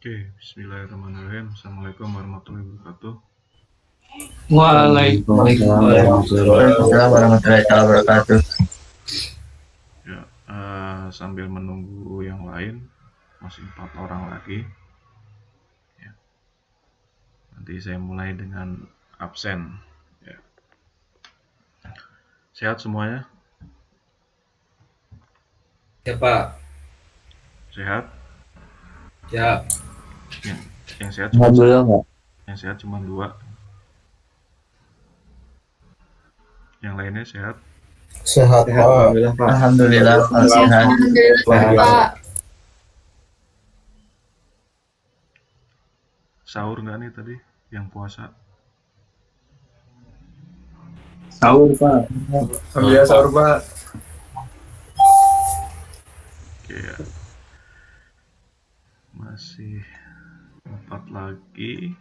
Oke, bismillahirrahmanirrahim. Assalamualaikum warahmatullahi wabarakatuh. Waalaikumsalam warahmatullahi wabarakatuh. Ya, sambil menunggu yang lain, masih 4 orang lagi. Ya, nanti saya mulai dengan absen. Ya. Sehat semuanya? Ya Pak, Sehat? ya. Yang sehat cuma Alhamdulillah enggak? yang sehat cuma 2. Yang lainnya sehat? Sehat, Pak. Alhamdulillah Pak. Alhamdulillah sehat. Alhamdulillah, Pak. Sahur nggak nih tadi yang puasa? Sahur Pak. Alhamdulillah sahur Pak. Oke ya. Masih 4 lagi.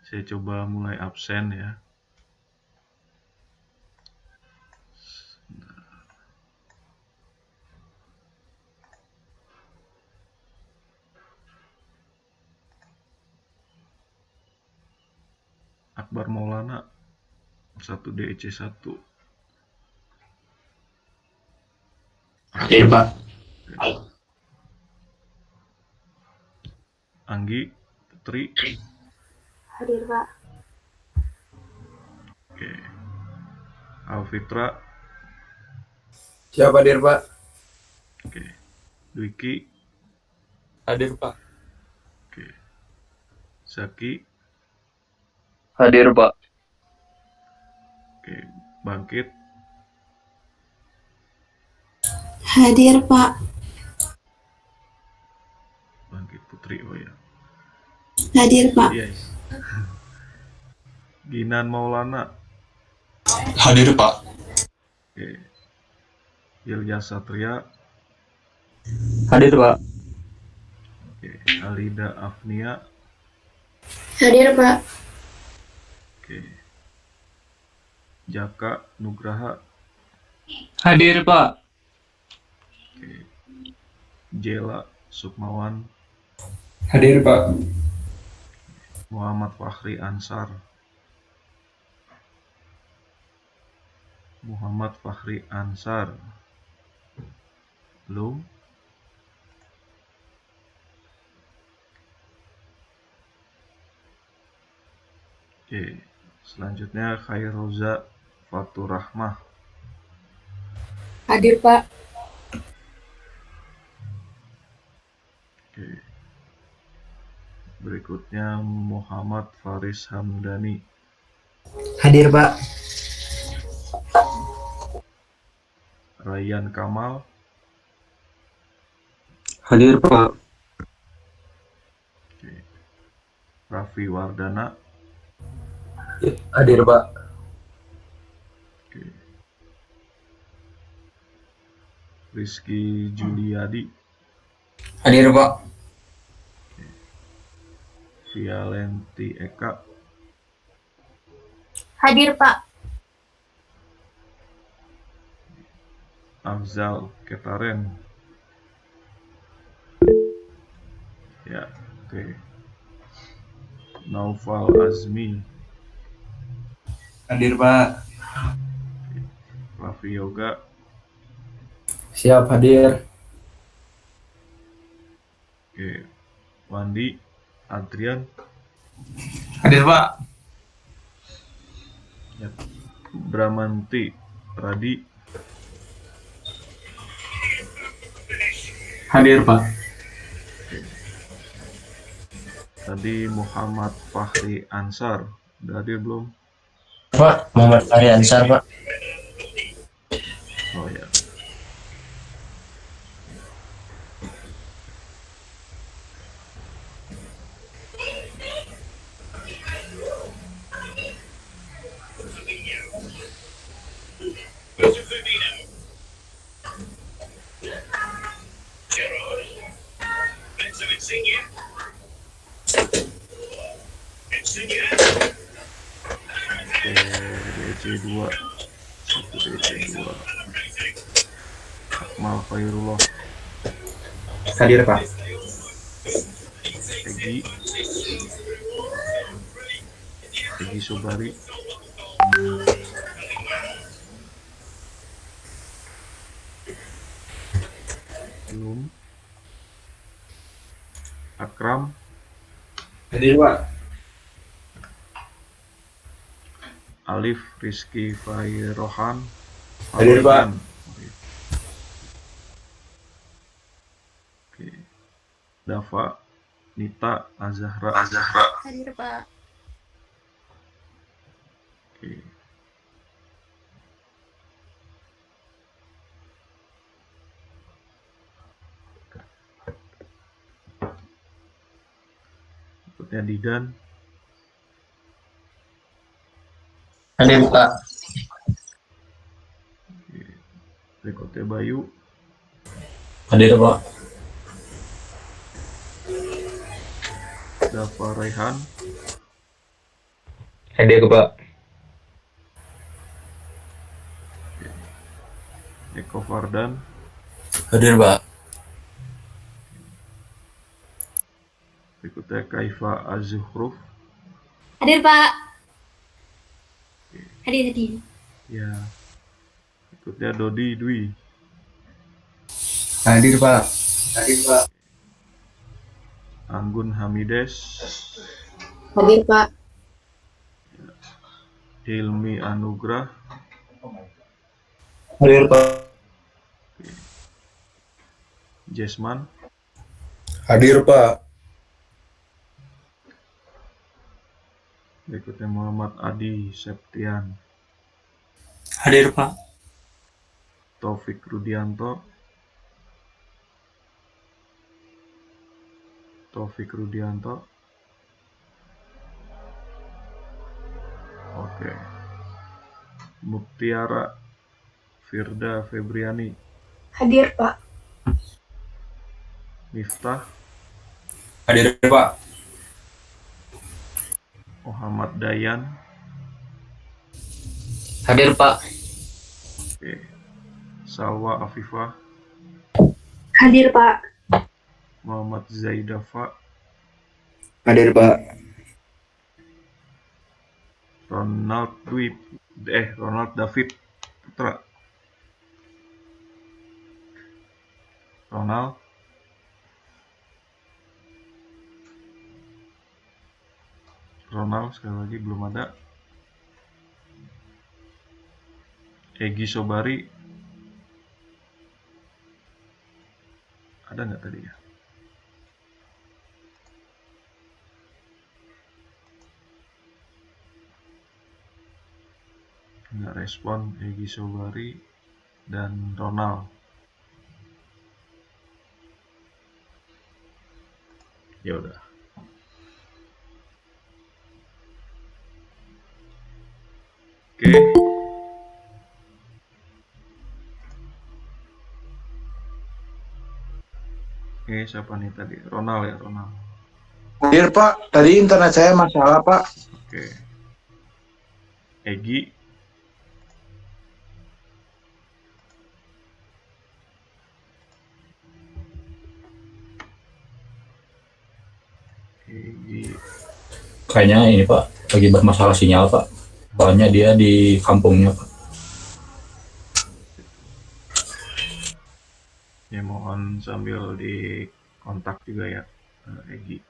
Saya coba mulai absen ya. Akbar Maulana 1 DEC 1. Iya Pak. Anggi Putri. Hadir, Pak. Oke. Alfitra. Siap hadir Pak. Oke. Dwiki. Hadir Pak. Oke. Zaki. Hadir Pak. Oke. Bangkit. Hadir, Pak. Bangkit Putri, oh ya. Hadir, Pak. Yes. Ginan Maulana. Hadir Pak. Oke. Ilyas Satria. Hadir Pak. Oke. Alida Afnia. Hadir, Pak. Oke. Jaka Nugraha. Hadir Pak. Oke. Jela Sukmawan. Hadir Pak. Muhammad Fahri Ansar. Muhammad Fahri Ansar. Belum? Oke, selanjutnya Khairoza Faturrahmah. Hadir, Pak. Oke. Berikutnya Muhammad Faris Hamdani. Hadir, Pak. Rayyan Kamal. Hadir Pak. Oke. Raffi Wardana. Hadir Pak. Oke. Rizky Juliadi. Hadir Pak. Vialenti Eka. Hadir, Pak. Afzal Ketaren. Ya, oke. Naufal Azmi. Hadir Pak. Raffi Yoga. Siap hadir. Oke. Wandi Adrian. Hadir Pak. Ya. Bramanti Radi. Hadir Pak. Tadi Muhammad Fahri Ansar. Udah hadir belum? Pak, Muhammad Fahri Ansar Pak. Oh ya. Oke, DC2. 1 DC2. Akmal Khairullah. Hadir Pak. Oke. Egy Sobari, belum. Akram, Hadir Pak. Alif Rizky Fairohan, Hadir, Pak. Oke. Dava Nita Azahra. Hadir Pak. Oke. Berikutnya Didan, Hadir Pak. berikutnya Bayu, Hadir Pak. Dava Raihan, Hadir Pak. Eko Fardan, Hadir Pak. berikutnya Kaifa Azuhruf, Hadir Pak. Hadir. ya. Berikutnya Dodi Dwi, Hadir Pak. Anggun Hamides, Hadir Pak. Hilmi Anugrah, Hadir Pak. Jesman, Hadir Pak. berikutnya Muhammad Adi Septian, Hadir Pak. Taufik Rudianto, oke. Mutiara Firda Febriani, Hadir Pak. Miftah, Hadir Pak. Muhammad Dayan, Hadir Pak. oke. Salwa Afifah, Hadir Pak. Muhammad Zaidafa, Hadir Pak. Ronald David Putra, Ronald sekali lagi belum ada. Egy Sobari, ada nggak tadi ya? Nggak respon. Egy Sobari dan Ronald. Ya udah. Oke. Oke, siapa nih tadi? Ronald ya, Ronald. Hadir Pak, tadi internet saya masalah Pak. Oke. Egy, Kayaknya ini Pak, lagi bermasalah sinyal Pak. Soalnya dia di kampungnya Pak. ya mohon sambil di kontak juga ya, Egy.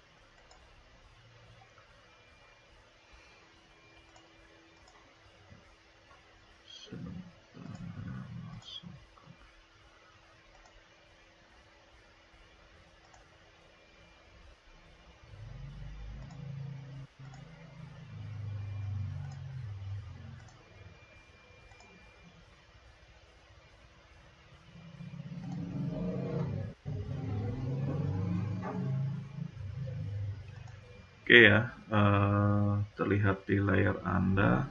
Oke ya, terlihat di layar Anda.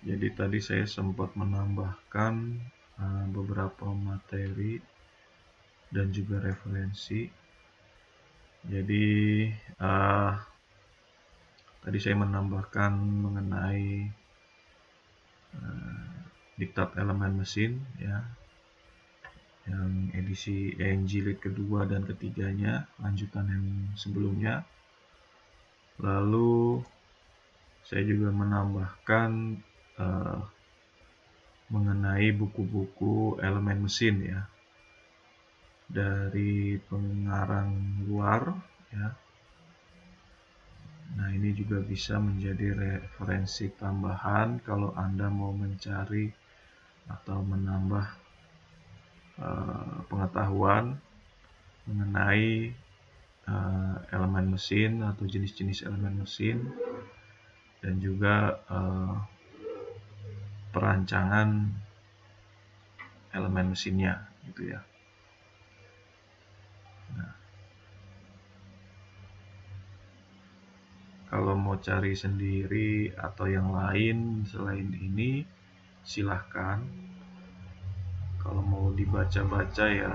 Jadi tadi saya sempat menambahkan beberapa materi dan juga referensi. Jadi tadi saya menambahkan mengenai diktat elemen mesin ya. yang edisi jilid kedua dan ketiganya, lanjutan yang sebelumnya. Lalu saya juga menambahkan mengenai buku-buku elemen mesin ya, dari pengarang luar ya. Nah, ini juga bisa menjadi referensi tambahan kalau Anda mau mencari atau menambah pengetahuan mengenai elemen mesin atau jenis-jenis elemen mesin, dan juga perancangan elemen mesinnya gitu ya. Nah, kalau mau cari sendiri atau yang lain selain ini, silahkan. Kalau mau dibaca-baca ya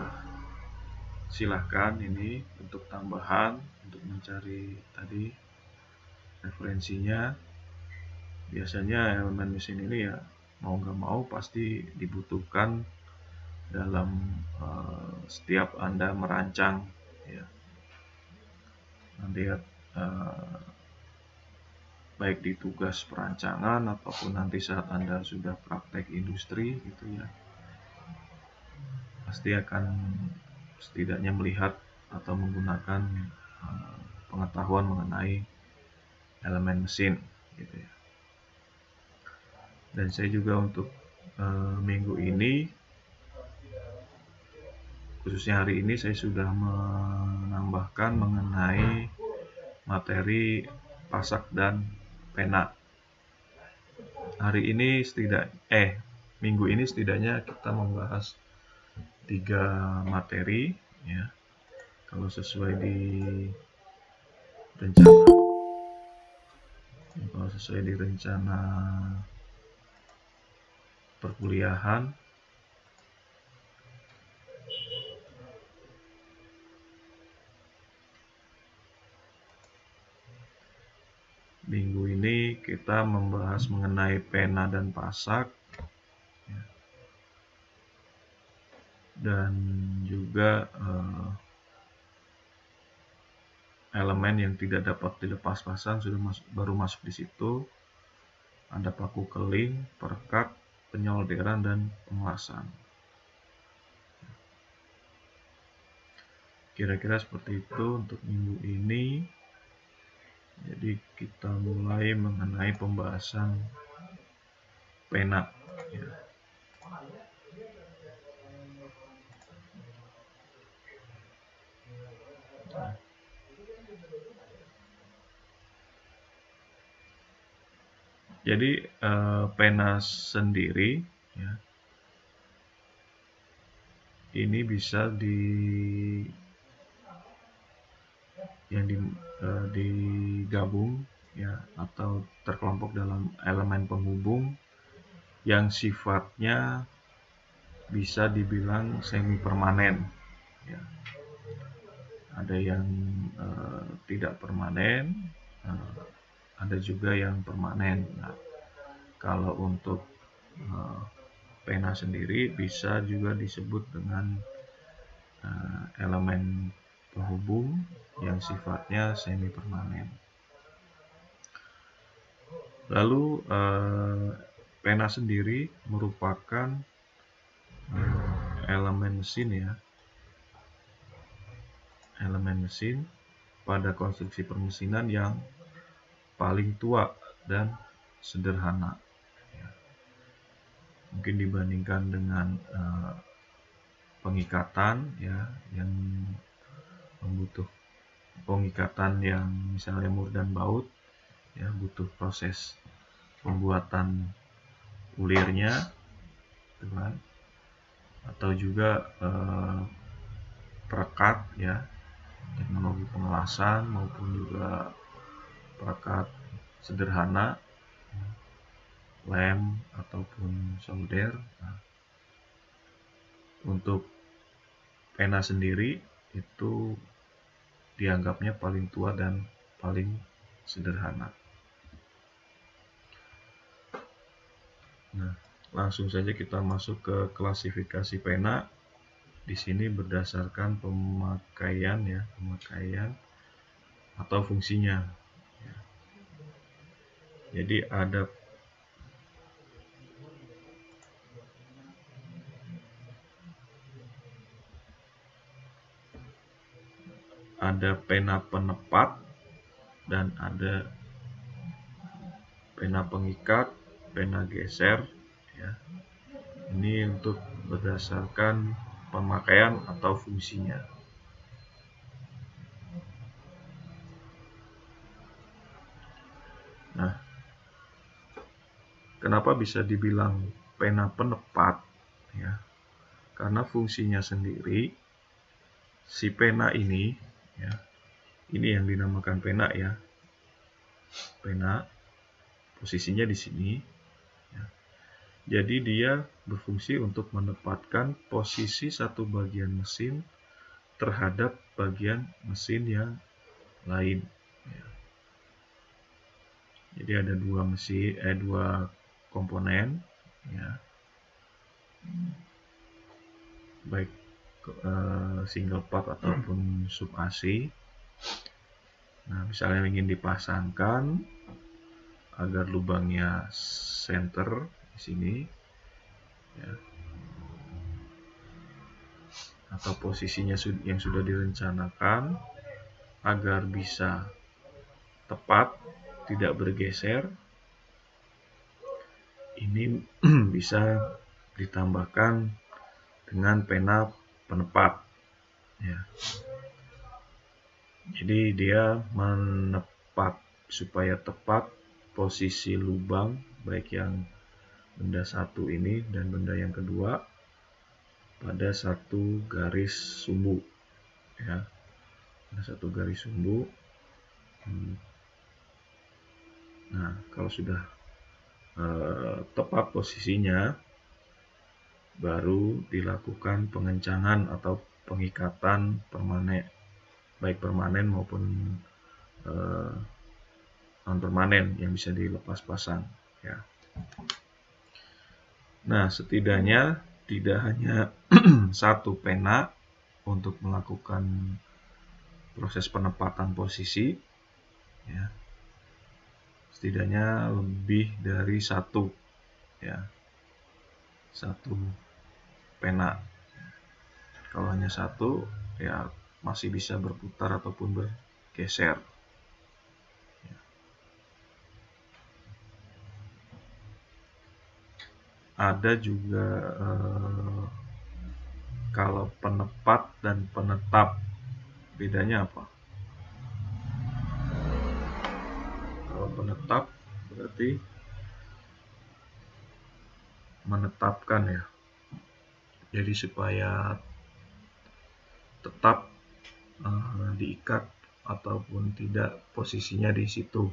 silahkan, ini untuk tambahan, untuk mencari tadi referensinya. Biasanya elemen mesin ini ya mau nggak mau pasti dibutuhkan dalam setiap Anda merancang ya. Nanti ya, baik di tugas perancangan ataupun nanti saat Anda sudah praktek industri gitu ya, pasti akan setidaknya melihat atau menggunakan pengetahuan mengenai elemen mesin gitu ya. Dan saya juga untuk minggu ini, khususnya hari ini, saya sudah menambahkan mengenai materi pasak dan pena. Minggu ini setidaknya kita membahas 3 materi ya, kalau sesuai di rencana perkuliahan. Minggu ini kita membahas mengenai pena dan pasak ya, dan juga elemen yang tidak dapat dilepas pasang baru masuk di situ. Ada paku keling, perekat, penyolderan, dan pengelasan. Kira-kira seperti itu untuk minggu ini. Jadi kita mulai mengenai pembahasan pena ya. Jadi pena sendiri ya, ini bisa digabung ya, atau terkelompok dalam elemen penghubung yang sifatnya bisa dibilang semi permanen ya. Ada yang tidak permanen, ada juga yang permanen. Nah, kalau untuk pena sendiri bisa juga disebut dengan elemen penghubung yang sifatnya semi permanen. Lalu pena sendiri merupakan elemen mesin ya, elemen mesin pada konstruksi permesinan yang paling tua dan sederhana ya. Mungkin dibandingkan dengan pengikatan ya, yang membutuh pengikatan yang misalnya mur dan baut ya, butuh proses pembuatan ulirnya gitu kan, atau juga perekat ya, teknologi pengelasan maupun juga perekat sederhana, lem ataupun solder. Nah, untuk pena sendiri itu dianggapnya paling tua dan paling sederhana. Nah, langsung saja kita masuk ke klasifikasi pena. di sini berdasarkan pemakaian atau fungsinya. Jadi ada pena penepat dan ada pena pengikat, pena geser, ya. Ini untuk berdasarkan pemakaian atau fungsinya. Nah, kenapa bisa dibilang pena penepat? Ya, karena fungsinya sendiri, si pena ini, ya, ini yang dinamakan pena ya, pena posisinya di sini. Ya. Jadi dia berfungsi untuk menempatkan posisi satu bagian mesin terhadap bagian mesin yang lain. Ya. Jadi ada dua komponen, ya, baik single part ataupun sub AC. Nah, misalnya ingin dipasangkan agar lubangnya center di sini, ya, atau posisinya yang sudah direncanakan agar bisa tepat, tidak bergeser, ini bisa ditambahkan dengan pena penepat, ya. Jadi dia menepat supaya tepat posisi lubang, baik yang benda satu ini dan benda yang kedua, pada satu garis sumbu, ya, pada satu garis sumbu. Nah, kalau sudah tepat posisinya, baru dilakukan pengencangan atau pengikatan permanen, baik permanen maupun non permanen yang bisa dilepas pasang, ya. Nah, setidaknya tidak hanya satu pena untuk melakukan proses penempatan posisi, ya. Setidaknya lebih dari satu, ya, satu pena. Kalau hanya satu, ya masih bisa berputar ataupun bergeser. Ada juga kalau penepat dan penetap, bedanya apa? Kalau penetap berarti menetapkan, ya. Jadi supaya tetap diikat ataupun tidak posisinya di situ.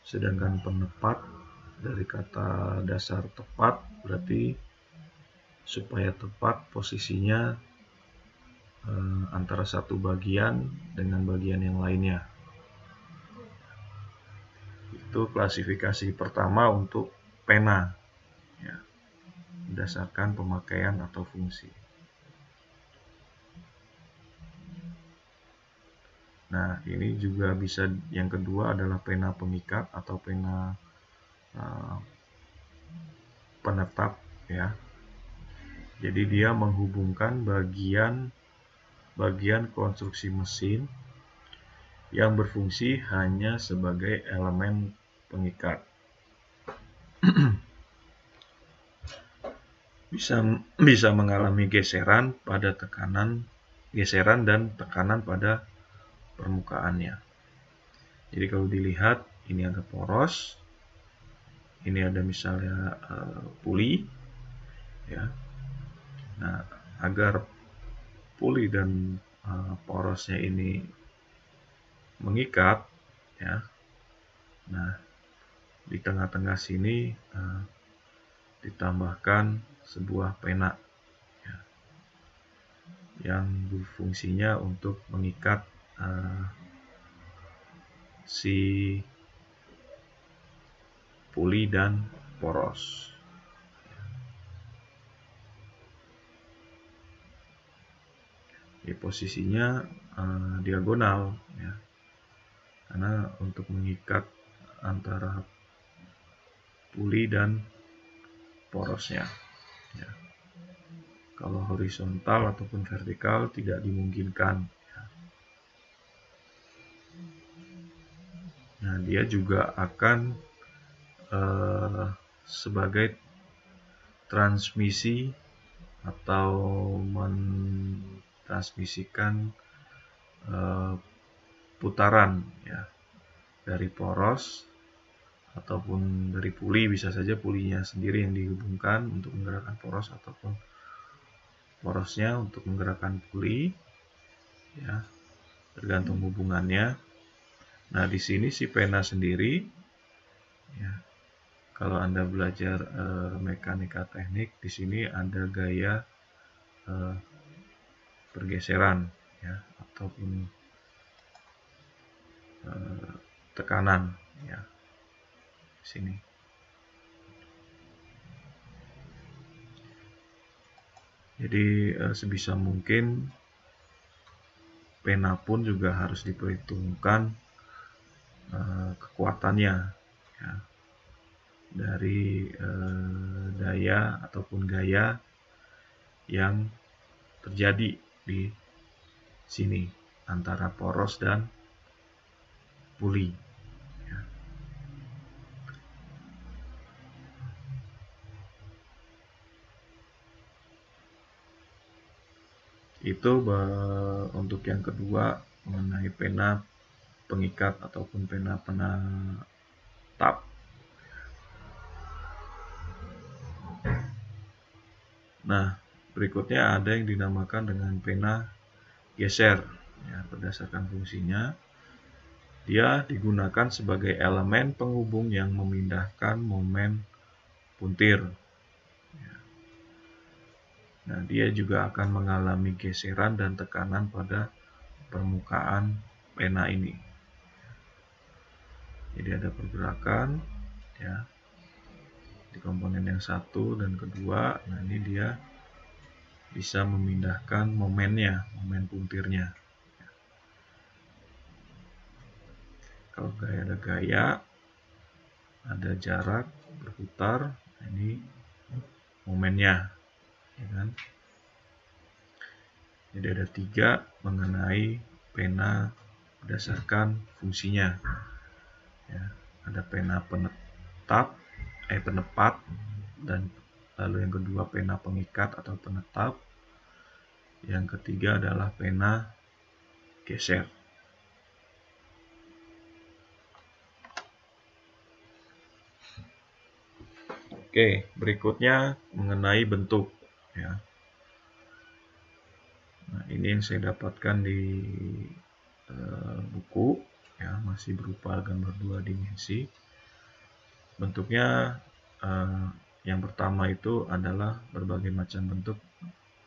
Sedangkan penepat dari kata dasar tepat berarti supaya tepat posisinya antara satu bagian dengan bagian yang lainnya. Itu klasifikasi pertama untuk pena, ya, berdasarkan pemakaian atau fungsi. Nah, ini juga bisa, yang kedua adalah pena pengikat atau pena penetap, ya. Jadi dia menghubungkan bagian konstruksi mesin yang berfungsi hanya sebagai elemen pengikat. bisa mengalami geseran dan tekanan pada permukaannya. Jadi kalau dilihat, ini ada poros, ini ada misalnya puli, ya. Nah, agar puli dan porosnya ini mengikat, ya. Nah, di tengah-tengah sini ditambahkan sebuah pena, ya, yang berfungsinya untuk mengikat si puli dan poros. posisinya diagonal ya, karena untuk mengikat antara puli dan porosnya ya. Kalau horizontal ataupun vertikal tidak dimungkinkan ya. Nah, dia juga akan sebagai transmisi atau mentransmisikan putaran ya dari poros ataupun dari puli, bisa saja pulinya sendiri yang dihubungkan untuk menggerakkan poros ataupun porosnya untuk menggerakkan puli ya, tergantung hubungannya. Nah, di sini si pena sendiri ya, kalau Anda belajar mekanika teknik, di sini ada gaya pergeseran ya, ataupun tekanan ya di sini. Jadi sebisa mungkin pena pun juga harus diperhitungkan kekuatannya ya, dari daya ataupun gaya yang terjadi di sini antara poros dan puli ya. Itu untuk yang kedua mengenai pena pengikat ataupun pena penetap. Nah, berikutnya ada yang dinamakan dengan pena geser ya, berdasarkan fungsinya. Dia digunakan sebagai elemen penghubung yang memindahkan momen puntir. Nah, dia juga akan mengalami geseran dan tekanan pada permukaan pena ini. Jadi ada pergerakan ya di komponen yang satu dan kedua. Nah, ini dia bisa memindahkan momennya, momen puntirnya. Kalau ada gaya, ada jarak berputar, nah ini momennya ya kan. Jadi ada 3 mengenai pena berdasarkan fungsinya ya. Ada pena penepat, dan lalu yang kedua pena pengikat atau penetap, yang ketiga adalah pena geser. Oke, berikutnya mengenai bentuk ya. Nah, ini yang saya dapatkan di buku ya, masih berupa gambar 2 dimensi. Bentuknya yang pertama itu adalah berbagai macam bentuk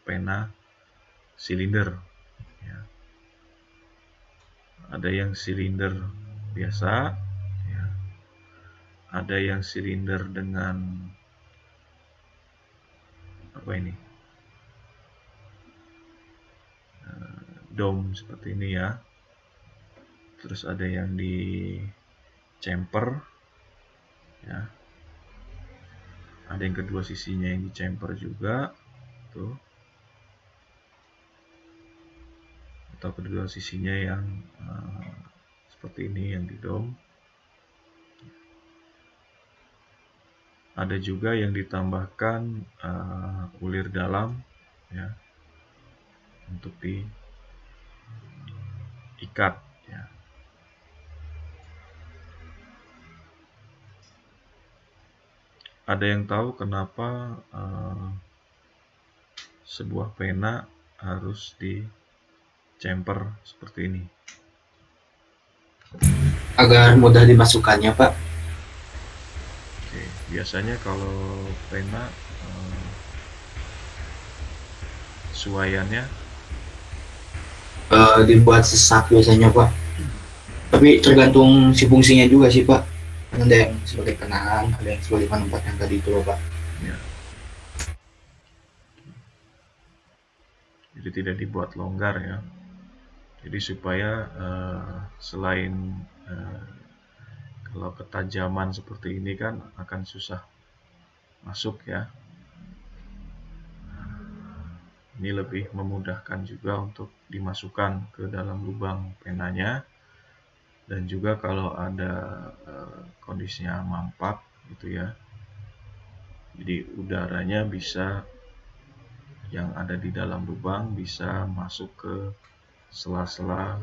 pena silinder ya. Ada yang silinder biasa ya. Ada yang silinder dengan dome seperti ini ya. Terus ada yang di chamfer ya. Ada yang kedua sisinya yang di chamfer juga tuh. Atau kedua sisinya yang seperti ini yang di dome. Ada juga yang ditambahkan ulir dalam ya, untuk diikat ya. Ada yang tahu kenapa sebuah pena harus di chamfer seperti ini? Agar mudah dimasukkannya, Pak. Oke, biasanya kalau pena suaiannya Dibuat sesak biasanya, Pak. Tapi tergantung si fungsinya juga sih, Pak. Ada yang sebagai penaan, ada yang sebagai penempat yang tadi itu loh, Pak. ya. jadi tidak dibuat longgar ya. Jadi supaya selain kalau ketajaman seperti ini kan akan susah masuk ya. Ini lebih memudahkan juga untuk dimasukkan ke dalam lubang penanya, dan juga kalau ada kondisinya mampat gitu ya. Jadi udaranya bisa yang ada di dalam lubang bisa masuk ke sela-sela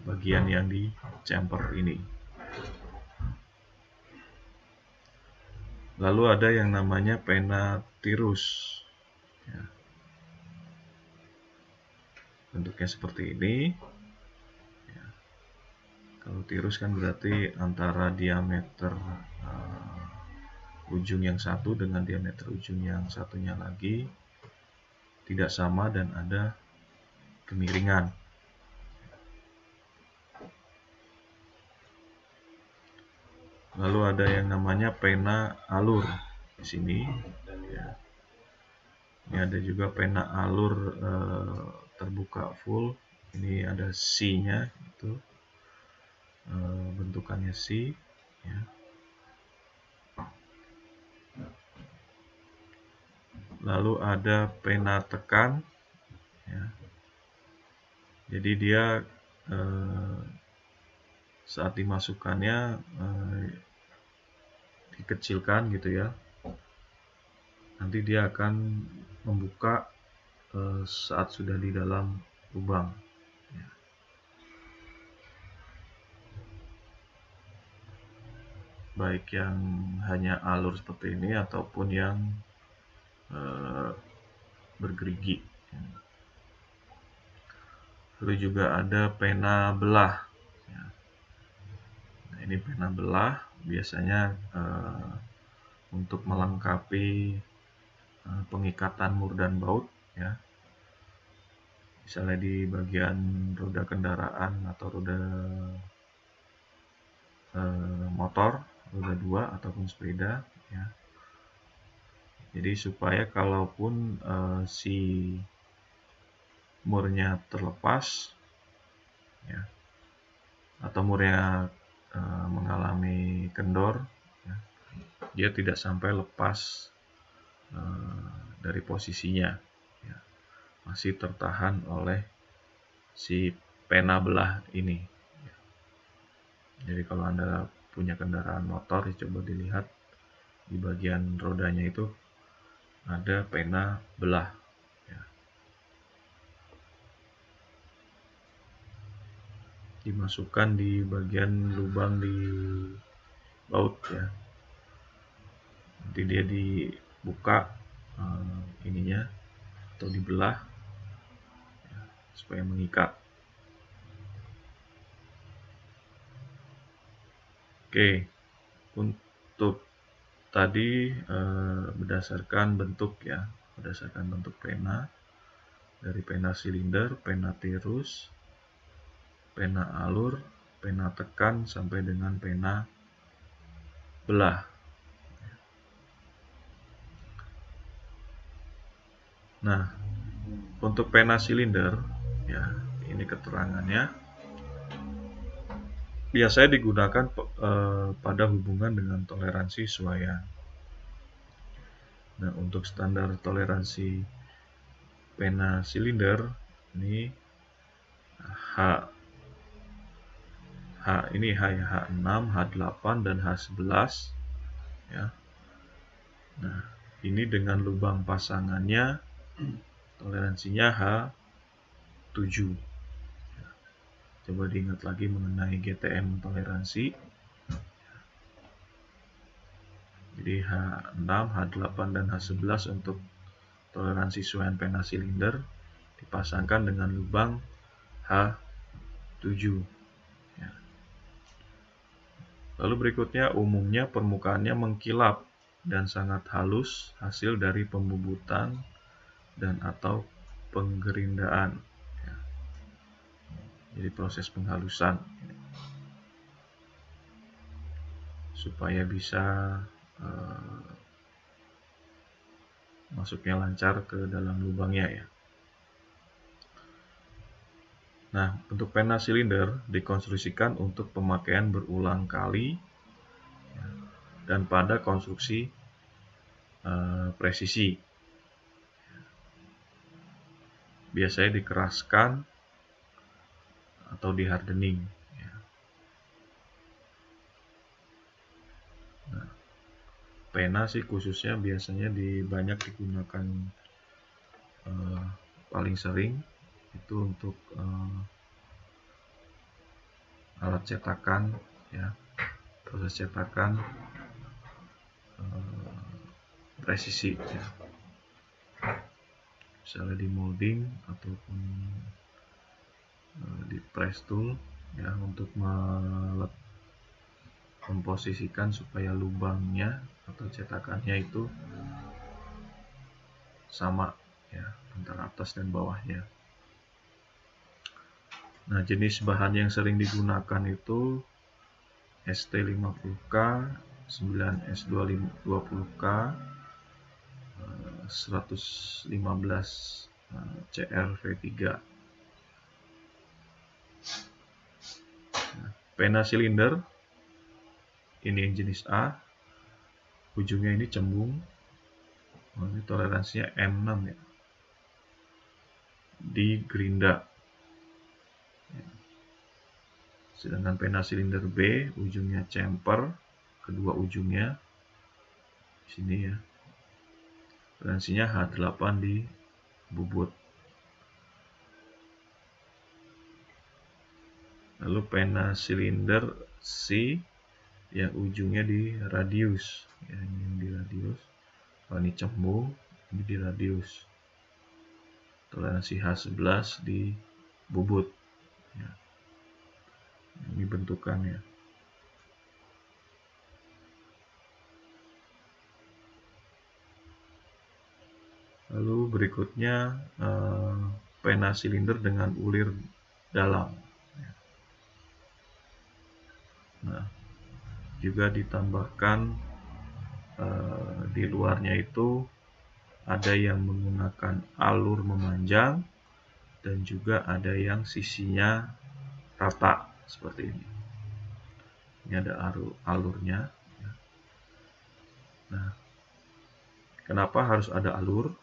bagian yang di chamber ini. Lalu ada yang namanya pena tirus. Ya. Bentuknya seperti ini. Ya. Kalau tirus kan berarti antara diameter ujung yang satu dengan diameter ujung yang satunya lagi tidak sama dan ada kemiringan. Lalu ada yang namanya pena alur di sini. Ya. Ini ada juga pena alur terbuka full. Ini ada C-nya itu bentukannya C. Ya. Lalu ada pena tekan. Ya. Jadi dia saat dimasukkannya dikecilkan gitu ya. Nanti dia akan membuka saat sudah di dalam lubang. Ya. Baik yang hanya alur seperti ini ataupun yang bergerigi. Lalu juga ada pena belah. Ya. Nah, ini pena belah biasanya untuk melengkapi pengikatan mur dan baut ya. Misalnya di bagian roda kendaraan atau roda motor, roda 2 ataupun sepeda ya. Jadi supaya kalaupun si murnya terlepas ya, atau murnya mengalami kendor ya, dia tidak sampai lepas dari posisinya ya, masih tertahan oleh si pena belah ini ya. Jadi kalau Anda punya kendaraan motor, coba dilihat di bagian rodanya itu ada pena belah ya. Dimasukkan di bagian lubang di baut ya. Nanti dia dibuka ininya atau dibelah ya, supaya mengikat. Oke, untuk tadi berdasarkan bentuk ya, berdasarkan bentuk pena, dari pena silinder, pena tirus, pena alur, pena tekan, sampai dengan pena belah. Nah, untuk pena silinder, ya ini keterangannya, biasanya digunakan pada hubungan dengan toleransi suaian. Nah, untuk standar toleransi pena silinder ini ini H6, H8 dan H11 ya. Nah, ini dengan lubang pasangannya toleransinya H7. Ya. Coba diingat lagi mengenai GTM toleransi. Jadi H6, H8 dan H11 untuk toleransi suaian pena silinder dipasangkan dengan lubang H7. Ya. Lalu berikutnya, umumnya permukaannya mengkilap dan sangat halus hasil dari pembubutan dan atau penggerindaan ya. Jadi proses penghalusan supaya bisa masuknya lancar ke dalam lubangnya ya. Nah, bentuk pena silinder dikonstruksikan untuk pemakaian berulang kali ya, dan pada konstruksi presisi. Biasanya dikeraskan atau di hardening. Ya. Nah, pena sih khususnya biasanya banyak digunakan paling sering itu untuk alat cetakan, ya, proses cetakan presisi, ya. Misalnya di molding ataupun di press tool, ya, untuk memposisikan supaya lubangnya atau cetakannya itu sama, ya, antara atas dan bawahnya. Nah, jenis bahan yang sering digunakan itu ST50K, 9S20K, 115 CR-V3. Nah, pena silinder ini yang jenis A, ujungnya ini cembung. Ini toleransinya M6 ya. Di gerinda. Sedangkan pena silinder B, ujungnya chamfer, kedua ujungnya di sini ya. Toleransinya H8 di bubut. Lalu pena silinder C yang ujungnya di radius, ya, ini yang di radius. Kalau ini cembung, ini di radius. Toleransi H11 di bubut. Ya. Ini bentukannya. Lalu berikutnya pena silinder dengan ulir dalam. Nah, juga ditambahkan di luarnya itu ada yang menggunakan alur memanjang dan juga ada yang sisinya rata seperti ini. Ini ada alurnya. Nah, kenapa harus ada alur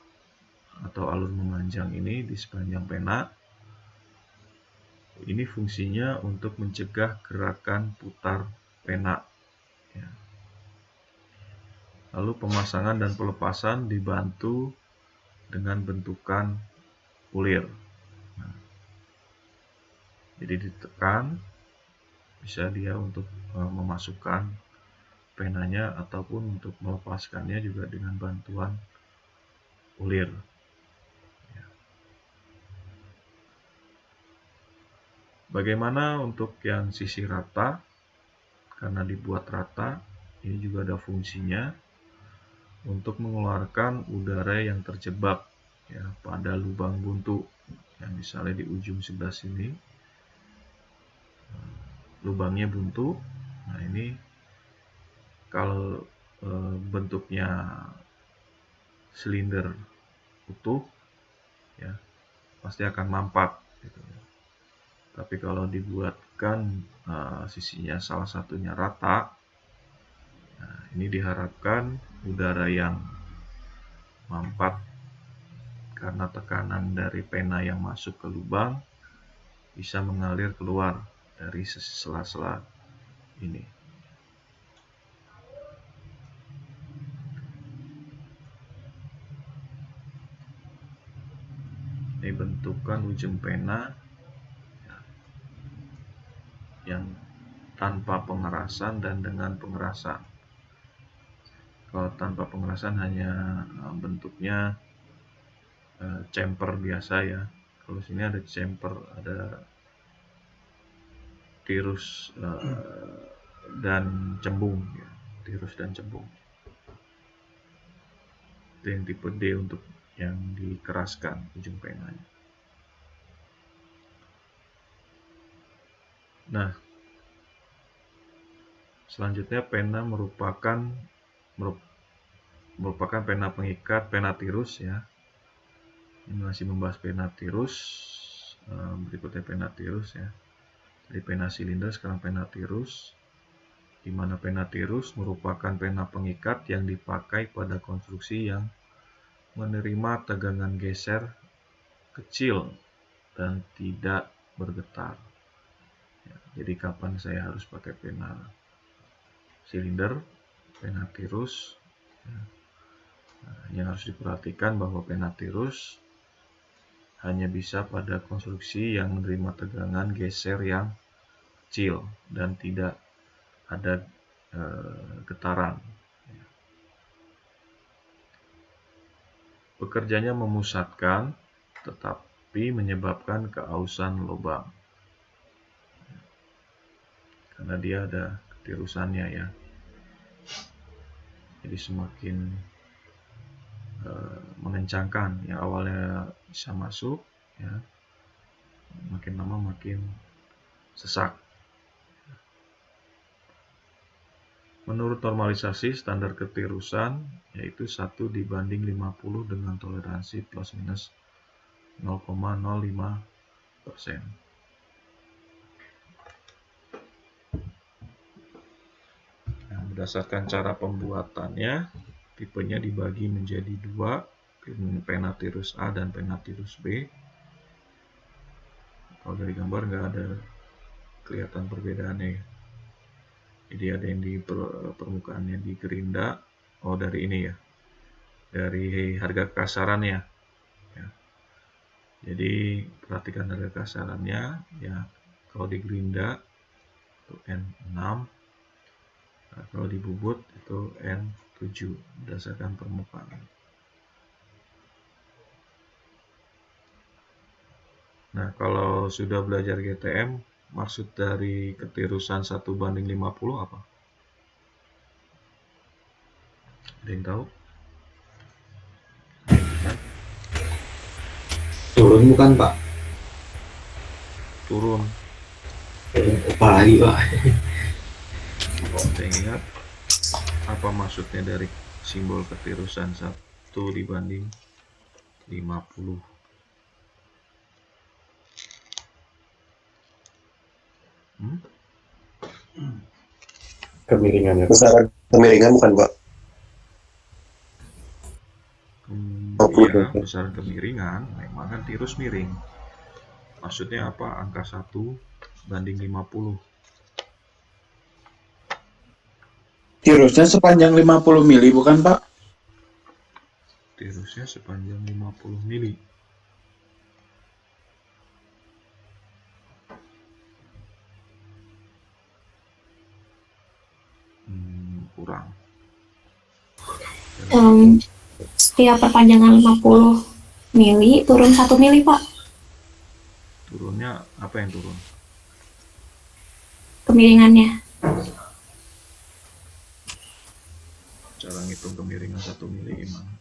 atau alur memanjang ini di sepanjang pena? Ini fungsinya untuk mencegah gerakan putar pena. Ya. Lalu pemasangan dan pelepasan dibantu dengan bentukan ulir. Nah, jadi ditekan, bisa dia untuk memasukkan penanya ataupun untuk melepaskannya juga dengan bantuan ulir. Ya. Bagaimana untuk yang sisi rata? Karena dibuat rata, ini juga ada fungsinya untuk mengeluarkan udara yang terjebak, ya, pada lubang buntu. Yang misalnya di ujung sebelah sini, lubangnya buntu. Nah, ini kalau bentuknya silinder utuh, ya, pasti akan mampat. Gitu. Tapi kalau dibuatkan sisinya salah satunya rata, nah, ini diharapkan udara yang mampat karena tekanan dari pena yang masuk ke lubang bisa mengalir keluar dari sela-sela ini. Ini bentukan ujung pena yang tanpa pengerasan dan dengan pengerasan. Kalau tanpa pengerasan hanya bentuknya chamfer biasa ya. Kalau sini ada chamfer, ada tirus dan cembung, ya. Tirus dan cembung. Itu yang tipe D untuk yang dikeraskan ujung penanya. Nah, selanjutnya pena merupakan pena pengikat, pena tirus ya. Ini masih membahas pena tirus. Berikutnya pena tirus ya. Dari pena silinder sekarang pena tirus, di mana pena tirus merupakan pena pengikat yang dipakai pada konstruksi yang menerima tegangan geser kecil dan tidak bergetar. Ya, jadi kapan saya harus pakai pena silinder, pena tirus? Ya. Nah, yang harus diperhatikan bahwa pena tirus hanya bisa pada konstruksi yang menerima tegangan geser yang kecil dan tidak ada getaran. Bekerjanya memusatkan tetapi menyebabkan keausan lubang. Karena dia ada ketirusannya ya. Jadi semakin mengencangkan, yang awalnya bisa masuk ya, makin lama makin sesak. Menurut normalisasi standar ketirusan yaitu 1:50 dengan toleransi plus minus 0,05%. Nah, berdasarkan cara pembuatannya, tipenya dibagi menjadi dua, pena tirus A dan pena tirus B. Kalau dari gambar nggak ada kelihatan perbedaannya ya. Jadi ada yang di permukaannya digerinda, dari ini ya, dari harga kasarannya ya. Jadi perhatikan harga kasarannya ya. Kalau digerinda itu N6, nah, kalau dibubut itu N7 berdasarkan permukaan. Nah, kalau sudah belajar GTM, maksud dari ketirusan 1:50 apa? Ada yang tahu? Turun bukan Pak? Turun. Apa lagi Pak? Saya ingat apa maksudnya dari simbol ketirusan 1:50? Kemiringannya. Besaran kemiringan bukan, Pak? Iya, besaran kemiringan memang kan tirus miring. Maksudnya apa? Angka 1:50. Tirusnya sepanjang 50 mili bukan, Pak? Tirusnya sepanjang 50 mili. Kurang. Setiap perpanjangan 50 mili turun 1 mili, Pak. Turunnya apa yang turun? Kemiringannya. Cara ngitung kemiringan 1 mili gimana?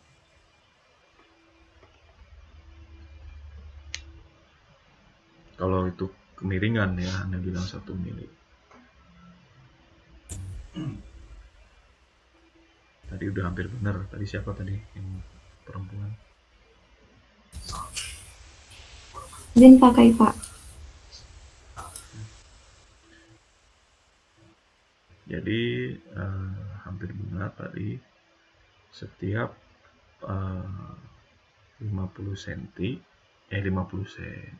Kalau itu kemiringan ya, Anda bilang 1 mili. Tadi udah hampir benar. Tadi siapa tadi yang perempuan? Izin pakai, Pak. Jadi hampir benar tadi. Setiap 50 cm, 50 cm.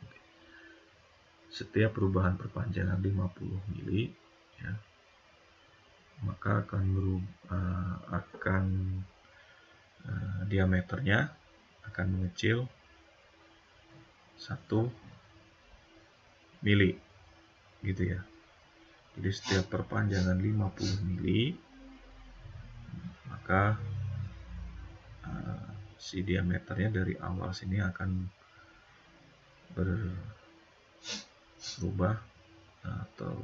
Setiap perubahan perpanjangan 50 mili ya, maka akan diameternya akan mengecil 1 mili gitu ya. Jadi setiap perpanjangan 50 mili maka si diameternya dari awal sini akan berubah atau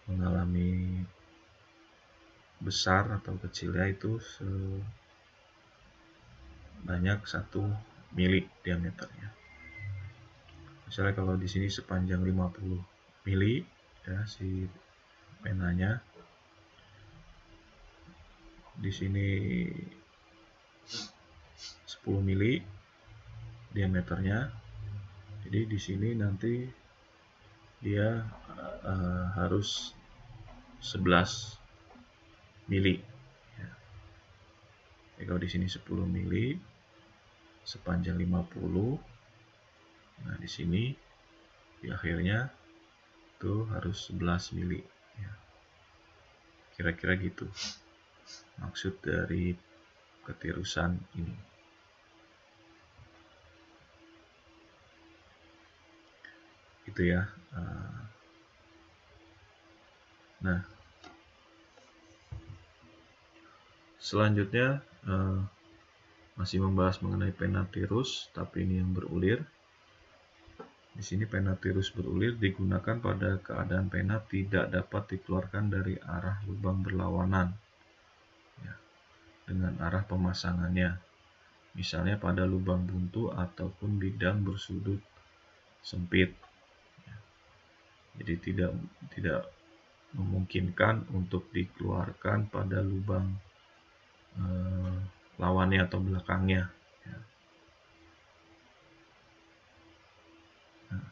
mengalami besar atau kecilnya itu sebanyak 1 mili diameternya. Misalnya kalau di sini sepanjang 50 mili ya si penanya, di sini 10 mili diameternya, Jadi di sini nanti dia harus 11 mili. Ya. Jadi kalau di sini 10 mili sepanjang 50. Nah, di sini di akhirnya itu harus 11 mili. Ya. Kira-kira gitu maksud dari ketirusan ini. Itu ya. Nah, selanjutnya masih membahas mengenai pena tirus, tapi ini yang berulir. Di sini pena tirus berulir digunakan pada keadaan pena tidak dapat dikeluarkan dari arah lubang berlawanan ya, dengan arah pemasangannya. Misalnya pada lubang buntu ataupun bidang bersudut sempit. Ya. Jadi tidak memungkinkan untuk dikeluarkan pada lubang lawannya atau belakangnya. Ya. Nah,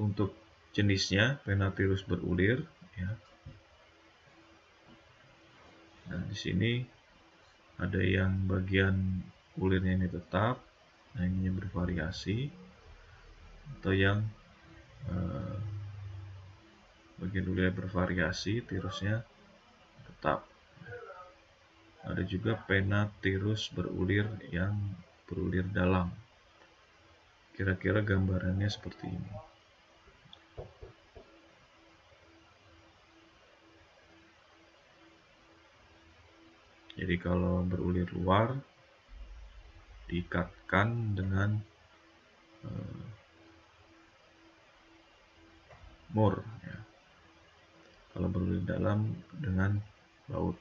untuk jenisnya pena tirus berulir. Ya. Nah, di sini ada yang bagian ulirnya ini tetap, nah ini bervariasi, atau yang bagian ulirnya bervariasi, tirusnya tetap. Ada juga pena tirus berulir yang berulir dalam. Kira-kira gambarannya seperti ini. Jadi kalau berulir luar diikatkan dengan mur. Ya. Kalau berulir dalam dengan baut.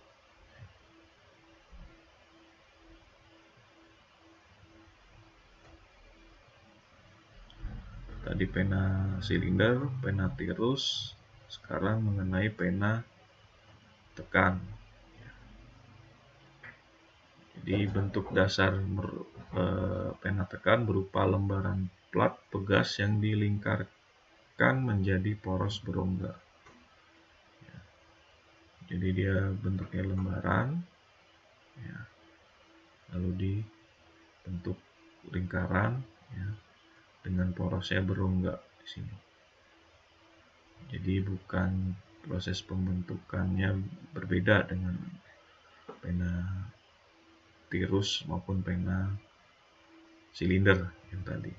Tadi pena silinder, pena tirus, sekarang mengenai pena tekan. Jadi bentuk dasar pena tekan berupa lembaran plat pegas yang dilingkarkan menjadi poros berongga. Ya. Jadi dia bentuknya lembaran, ya. Lalu dibentuk lingkaran, ya, dengan porosnya berongga di sini. Jadi bukan proses pembentukannya berbeda dengan pena tirus maupun pena silinder yang tadi.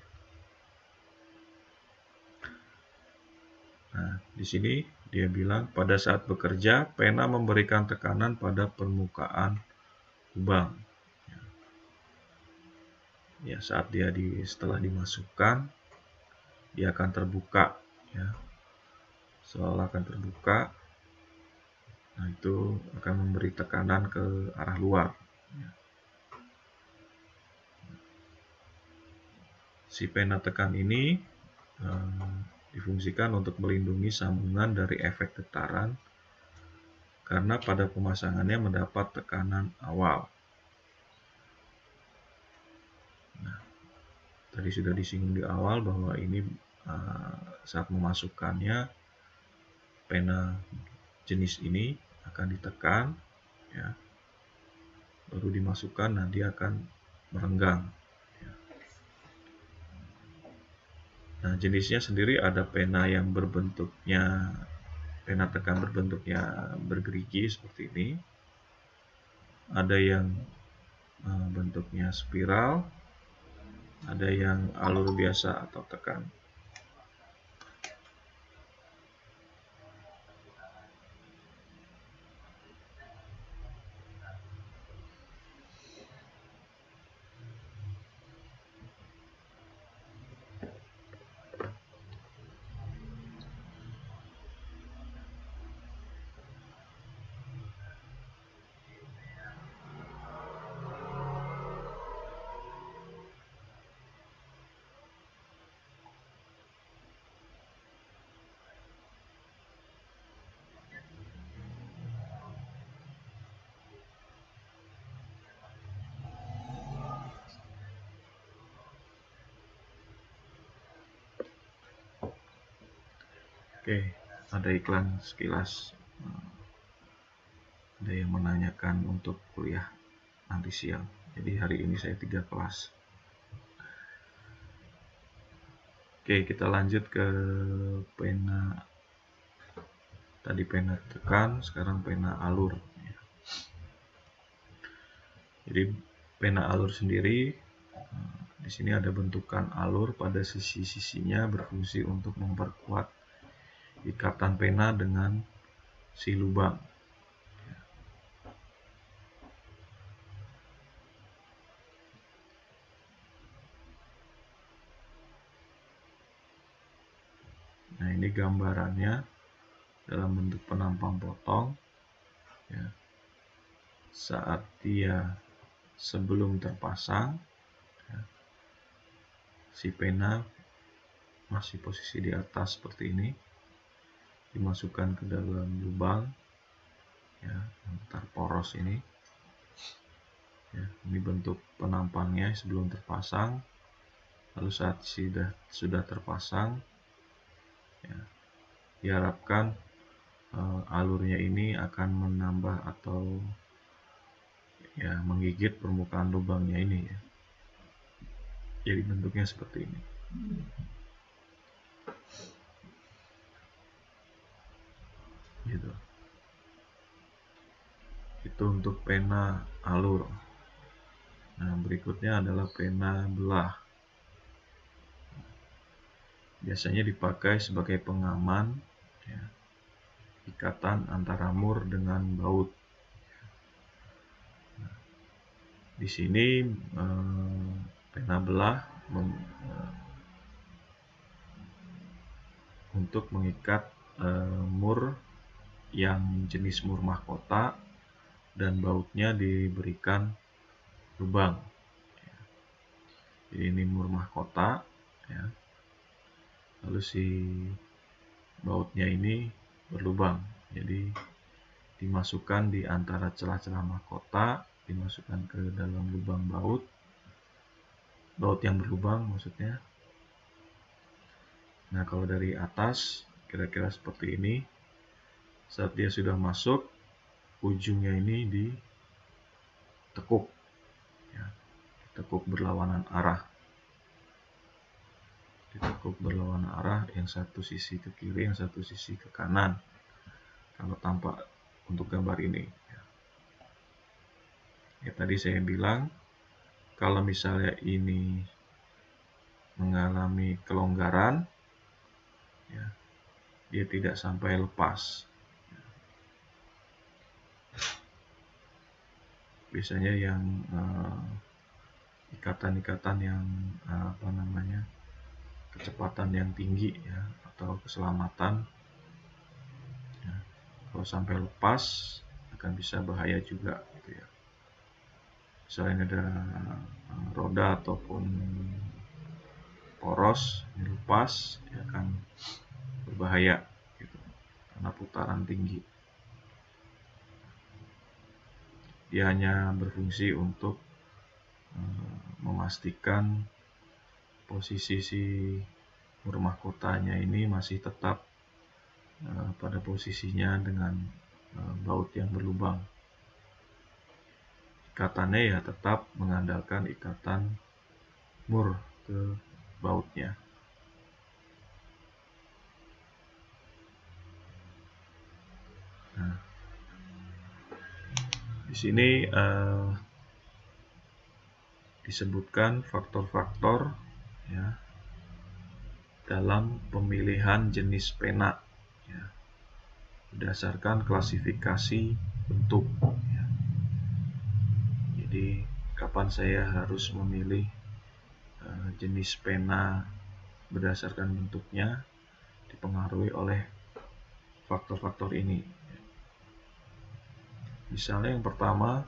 Nah, di sini dia bilang pada saat bekerja pena memberikan tekanan pada permukaan lubang. Ya, saat dia setelah dimasukkan dia akan terbuka, ya. Seolah akan terbuka. Nah, itu akan memberi tekanan ke arah luar. Ya. Si pena tekan ini difungsikan untuk melindungi sambungan dari efek getaran karena pada pemasangannya mendapat tekanan awal. Nah, tadi sudah disinggung di awal bahwa ini saat memasukkannya pena jenis ini akan ditekan, ya, baru dimasukkan, nah dia akan merenggang. Nah, jenisnya sendiri ada pena yang berbentuknya, pena tekan berbentuknya bergerigi seperti ini. Ada yang bentuknya spiral, ada yang alur biasa atau tekan. Oke, ada iklan sekilas. Ada yang menanyakan untuk kuliah nanti siang. Jadi hari ini saya 3 kelas. Oke, kita lanjut ke pena. Tadi pena tekan, sekarang pena alur. Jadi pena alur sendiri, di sini ada bentukan alur pada sisi-sisinya berfungsi untuk memperkuat ikatan pena dengan si lubang. Nah, ini gambarannya dalam bentuk penampang potong. Ya. Saat dia sebelum terpasang, ya, si pena masih posisi di atas seperti ini, dimasukkan ke dalam lubang, ya, antar poros ini. Ya, ini bentuk penampangnya sebelum terpasang. Lalu saat sudah terpasang, ya, diharapkan alurnya ini akan menambah atau ya menggigit permukaan lubangnya ini, ya. Jadi bentuknya seperti ini. Gitu. Itu untuk pena alur. Nah, berikutnya adalah pena belah. Biasanya dipakai sebagai pengaman, ya, ikatan antara mur dengan baut. Nah, di sini pena belah untuk mengikat mur yang jenis mur mahkota dan bautnya diberikan lubang. Jadi ini mur mahkota, ya. Lalu si bautnya ini berlubang, jadi dimasukkan di antara celah-celah mahkota, dimasukkan ke dalam lubang baut yang berlubang maksudnya. Nah, kalau dari atas kira-kira seperti ini. Saat dia sudah masuk, ujungnya ini ditekuk, ya, ditekuk berlawanan arah. Ditekuk berlawanan arah, yang satu sisi ke kiri, yang satu sisi ke kanan. Kalau tampak untuk gambar ini, ya tadi saya bilang kalau misalnya ini mengalami kelonggaran, ya, dia tidak sampai lepas. Biasanya yang ikatan-ikatan yang kecepatan yang tinggi, ya, atau keselamatan, ya, kalau sampai lepas akan bisa bahaya juga, gitu ya. Selain ada roda ataupun poros ini lepas, ya, akan berbahaya, gitu, karena putaran tinggi. Dia hanya berfungsi untuk memastikan posisi si mur mahkotanya ini masih tetap pada posisinya dengan baut yang berlubang. Ikatannya ya tetap mengandalkan ikatan mur ke bautnya. Nah, di sini disebutkan faktor-faktor, ya, dalam pemilihan jenis pena, ya, berdasarkan klasifikasi bentuk, ya. Jadi kapan saya harus memilih jenis pena berdasarkan bentuknya dipengaruhi oleh faktor-faktor ini. Misalnya yang pertama,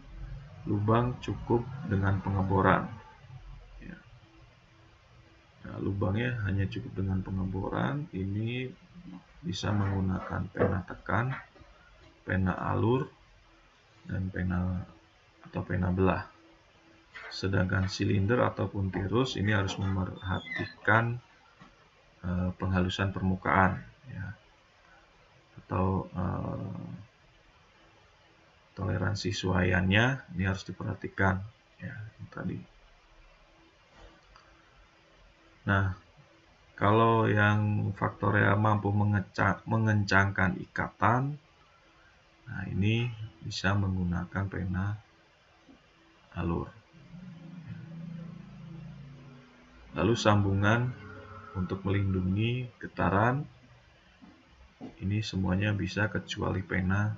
lubang cukup dengan pengeboran. Ya. Nah, lubangnya hanya cukup dengan pengeboran, ini bisa menggunakan pena tekan, pena alur, dan pena belah. Sedangkan silinder ataupun tirus ini harus memerhatikan penghalusan permukaan, ya. atau toleransi suaiannya ini harus diperhatikan ya tadi. Nah, kalau yang faktorial mampu mengencangkan ikatan, nah ini bisa menggunakan pena alur. Lalu sambungan untuk melindungi getaran, ini semuanya bisa kecuali pena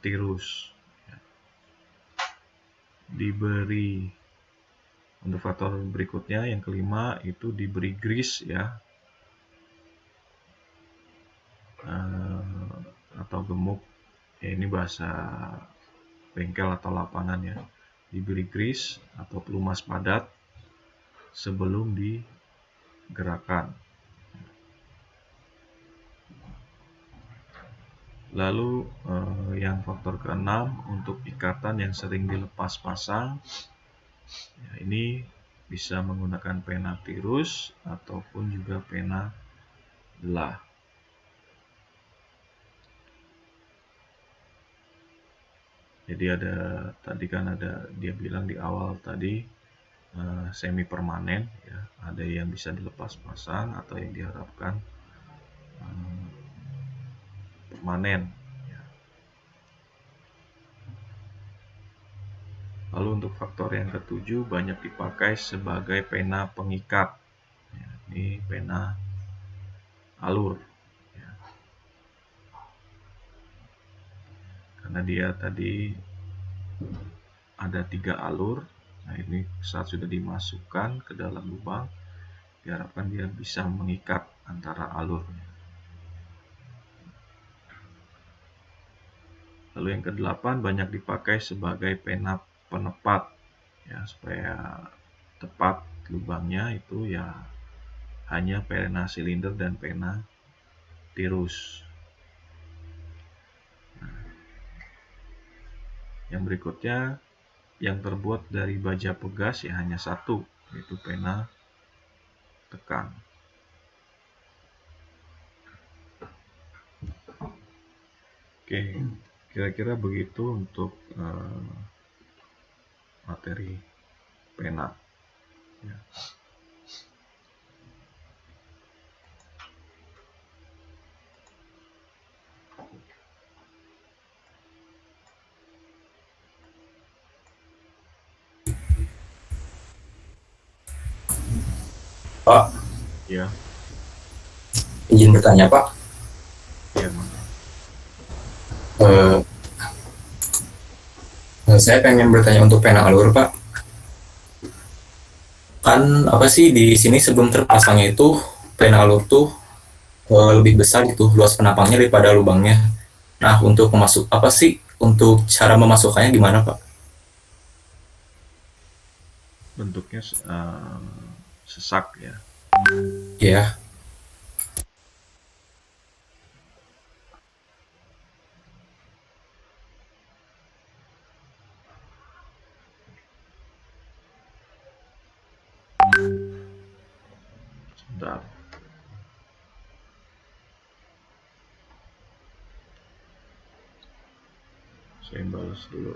tirus. Diberi untuk faktor berikutnya yang kelima itu diberi grease ya, atau gemuk ya, ini bahasa bengkel atau lapangan ya. Diberi grease atau pelumas padat sebelum digerakkan. Lalu yang faktor keenam untuk ikatan yang sering dilepas pasang ya, ini bisa menggunakan pena tirus ataupun juga pena belah. Jadi tadi kan dia bilang di awal tadi semi permanen ya, ada yang bisa dilepas pasang atau yang diharapkan permanen ya. Lalu untuk faktor yang ketujuh banyak dipakai sebagai pena pengikat ya, ini pena alur ya. Karena dia tadi ada 3 alur, nah ini saat sudah dimasukkan ke dalam lubang diharapkan dia bisa mengikat antara alurnya. Lalu yang ke-8 banyak dipakai sebagai pena penepat ya, supaya tepat lubangnya itu ya hanya pena silinder dan pena tirus. Nah, yang berikutnya yang terbuat dari baja pegas ya hanya satu, yaitu pena tekan. Oke, kira-kira begitu untuk materi pena ya. Pak, Ya, izin bertanya Pak. ya mana? Eh, saya pengen bertanya untuk pena alur Pak. Kan apa sih di sini sebelum terpasangnya itu pena alur tuh lebih besar gitu luas penapangnya daripada lubangnya. Nah untuk apa sih untuk cara memasukkannya gimana Pak? Bentuknya sesak ya. Ya, Sebentar. Saya balas dulu.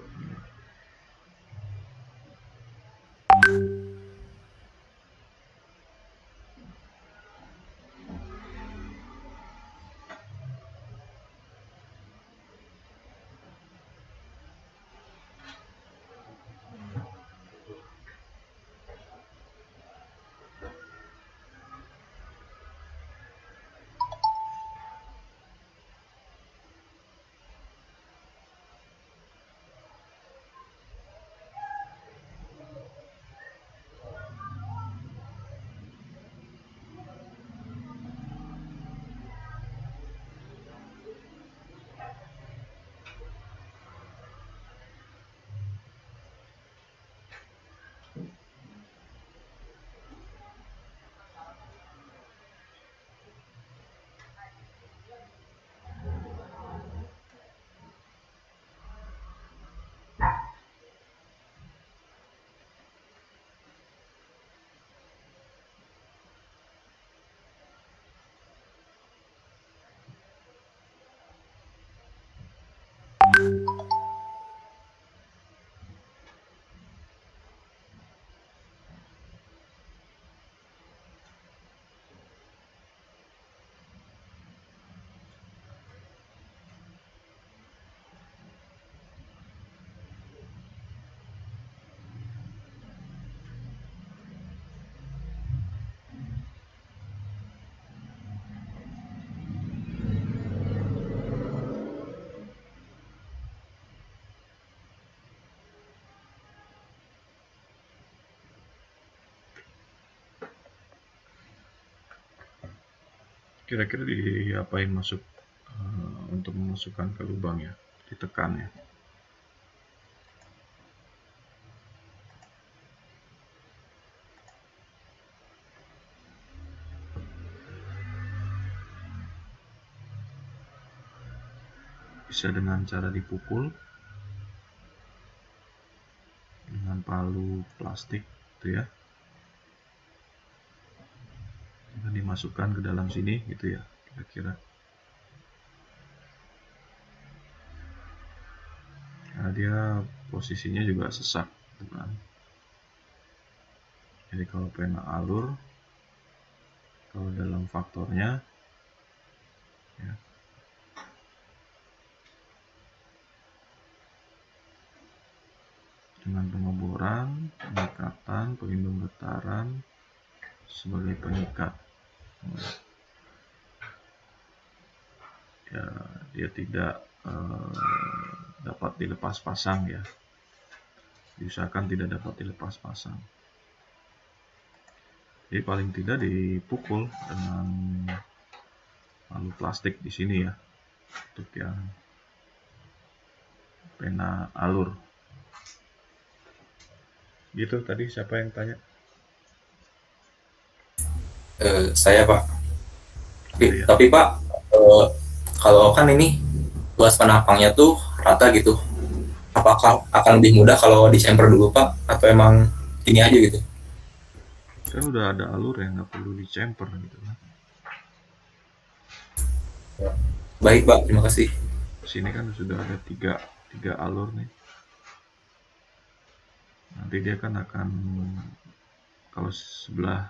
Kira-kira diapain masuk untuk memasukkan ke lubang ya, ditekan ya. Bisa dengan cara dipukul dengan palu plastik gitu ya, dan dimasukkan ke dalam sini gitu ya, kira-kira. Karena dia posisinya juga sesak gitu kan. Jadi kalau pena alur, kalau dalam faktornya ya, dengan pengeboran, pengikatan, pelindung getaran sebagai pengikat, ya dia tidak dapat dilepas pasang ya, diusahakan tidak dapat dilepas pasang. Jadi paling tidak dipukul dengan palu plastik di sini ya, untuk yang pena alur. Gitu tadi, siapa yang tanya? Saya Pak. Iya. Tapi Pak, kalau kan ini luas penampangnya tuh rata gitu, apakah akan lebih mudah kalau dicemper dulu Pak, atau emang ini aja gitu? Kan udah ada alur ya, nggak perlu dicemper gitu kan. Baik Pak, terima kasih. Sini kan sudah ada tiga alur nih. Nanti dia kan akan, kalau sebelah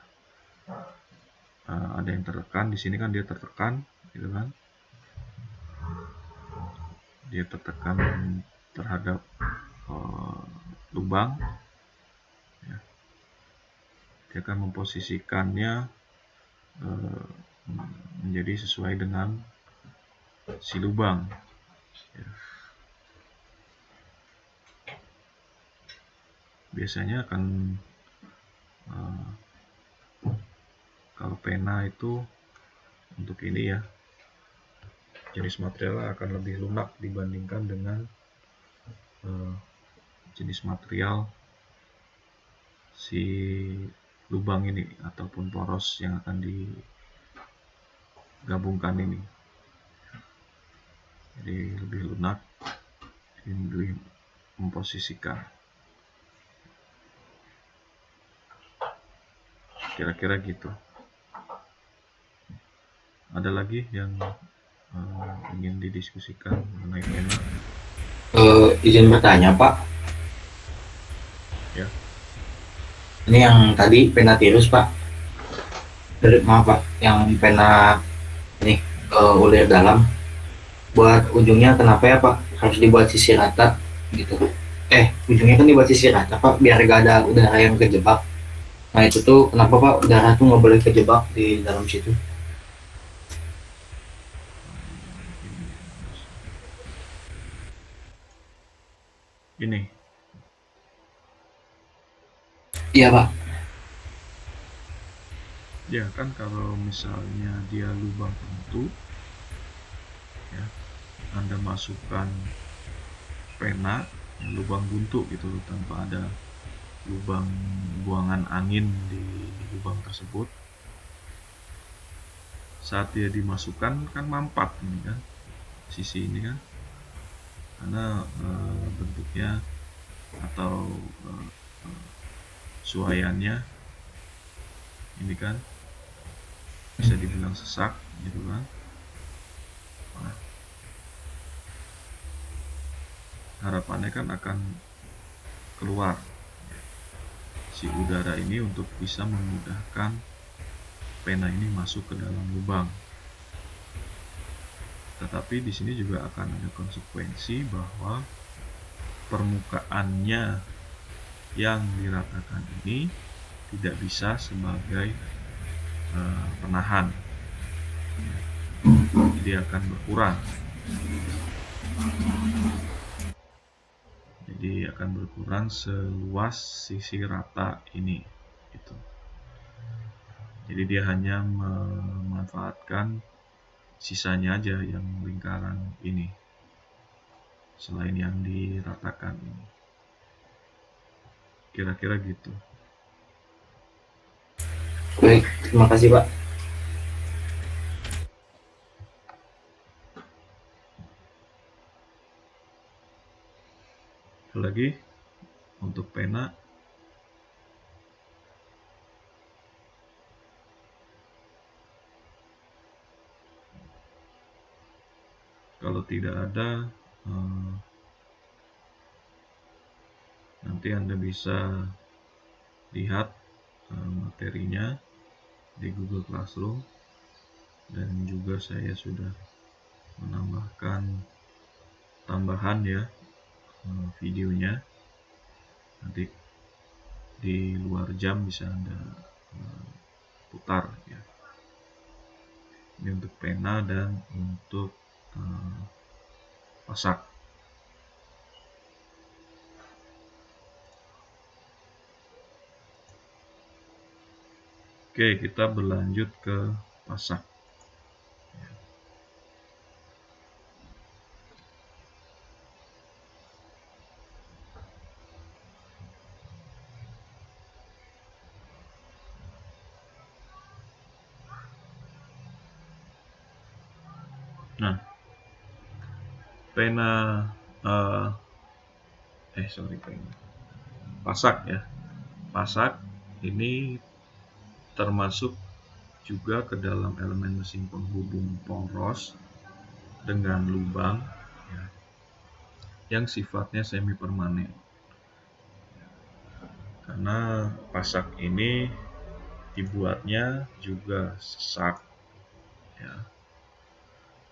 ada yang tertekan, di sini kan dia tertekan gitu kan. Dia tertekan terhadap lubang ya. Dia akan memposisikannya menjadi sesuai dengan si lubang ya. Biasanya akan kalau pena itu untuk ini ya, jenis material akan lebih lunak dibandingkan dengan jenis material si lubang ini ataupun poros yang akan digabungkan ini. Jadi lebih lunak, lebih memposisikan. Kira-kira gitu. Ada lagi yang ingin didiskusikan mengenai pena? Izin bertanya Pak, Ya. ini yang tadi pena tirus Pak, maaf Pak, yang pena ini ulir dalam, buat ujungnya kenapa ya Pak harus dibuat sisi rata gitu? Ujungnya kan dibuat sisi rata Pak, biar gak ada udara yang kejebak. Nah itu tuh kenapa Pak udara tuh nggak boleh kejebak di dalam situ? Ini Iya Pak. ya kan, kalau misalnya dia lubang tertentu ya, Anda masukkan pena lubang buntu gitu loh, tanpa ada lubang buangan angin di lubang tersebut. Saat dia dimasukkan kan mampat ini kan, sisi ini kan, karena bentuknya atau suaiannya ini kan bisa dibilang sesak gitu kan. Nah, harapannya kan akan keluar si udara ini untuk bisa memudahkan pena ini masuk ke dalam lubang. Tetapi di sini juga akan ada konsekuensi bahwa permukaannya yang diratakan ini tidak bisa sebagai penahan, jadi akan berkurang. Jadi akan berkurang seluas sisi rata ini, gitu. Jadi dia hanya memanfaatkan sisanya aja yang lingkaran ini, selain yang diratakan ini. Kira-kira gitu. Baik, terima kasih Pak. Lagi untuk pena, kalau tidak ada, nanti Anda bisa lihat materinya di Google Classroom, dan juga saya sudah menambahkan tambahan ya videonya. Nanti di luar jam bisa Anda putar ya. Ini untuk pena dan untuk pasak. Oke, kita berlanjut ke pasak. Nah, pena pasak ya. Pasak ini termasuk juga ke dalam elemen mesin penghubung poros dengan lubang ya, yang sifatnya semi permanen. Karena pasak ini dibuatnya juga sesak ya,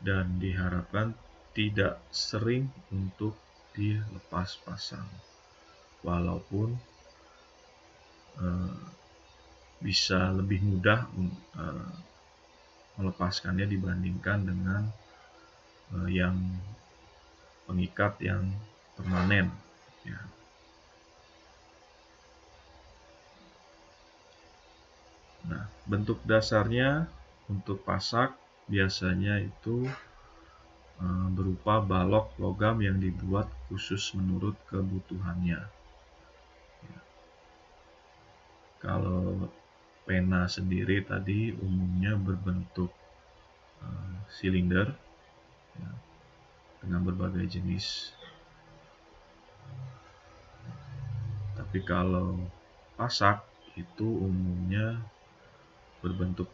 dan diharapkan tidak sering untuk dilepas pasang, walaupun bisa lebih mudah melepaskannya dibandingkan dengan yang pengikat yang permanen ya. Nah, bentuk dasarnya untuk pasak biasanya itu berupa balok logam yang dibuat khusus menurut kebutuhannya. Ya. Kalau pena sendiri tadi umumnya berbentuk silinder ya, dengan berbagai jenis. Tapi kalau pasak itu umumnya berbentuk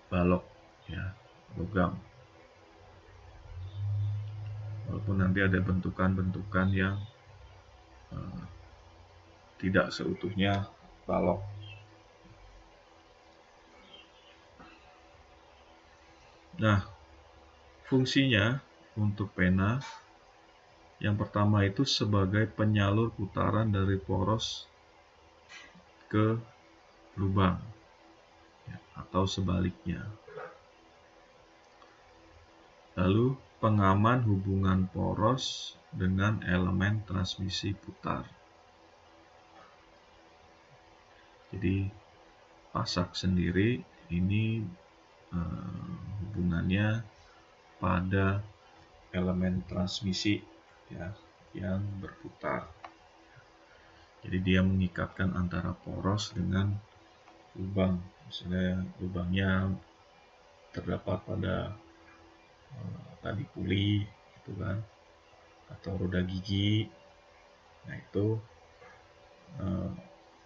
balok ya, logam. Walaupun nanti ada bentukan-bentukan yang tidak seutuhnya balok. Nah, fungsinya untuk pena yang pertama itu sebagai penyalur putaran dari poros ke lubang ya, atau sebaliknya. Lalu pengaman hubungan poros dengan elemen transmisi putar. Jadi pasak sendiri ini hubungannya pada elemen transmisi ya, yang berputar. Jadi dia mengikatkan antara poros dengan lubang. Misalnya lubangnya terdapat pada tali puli gitu kan, atau roda gigi. Nah, itu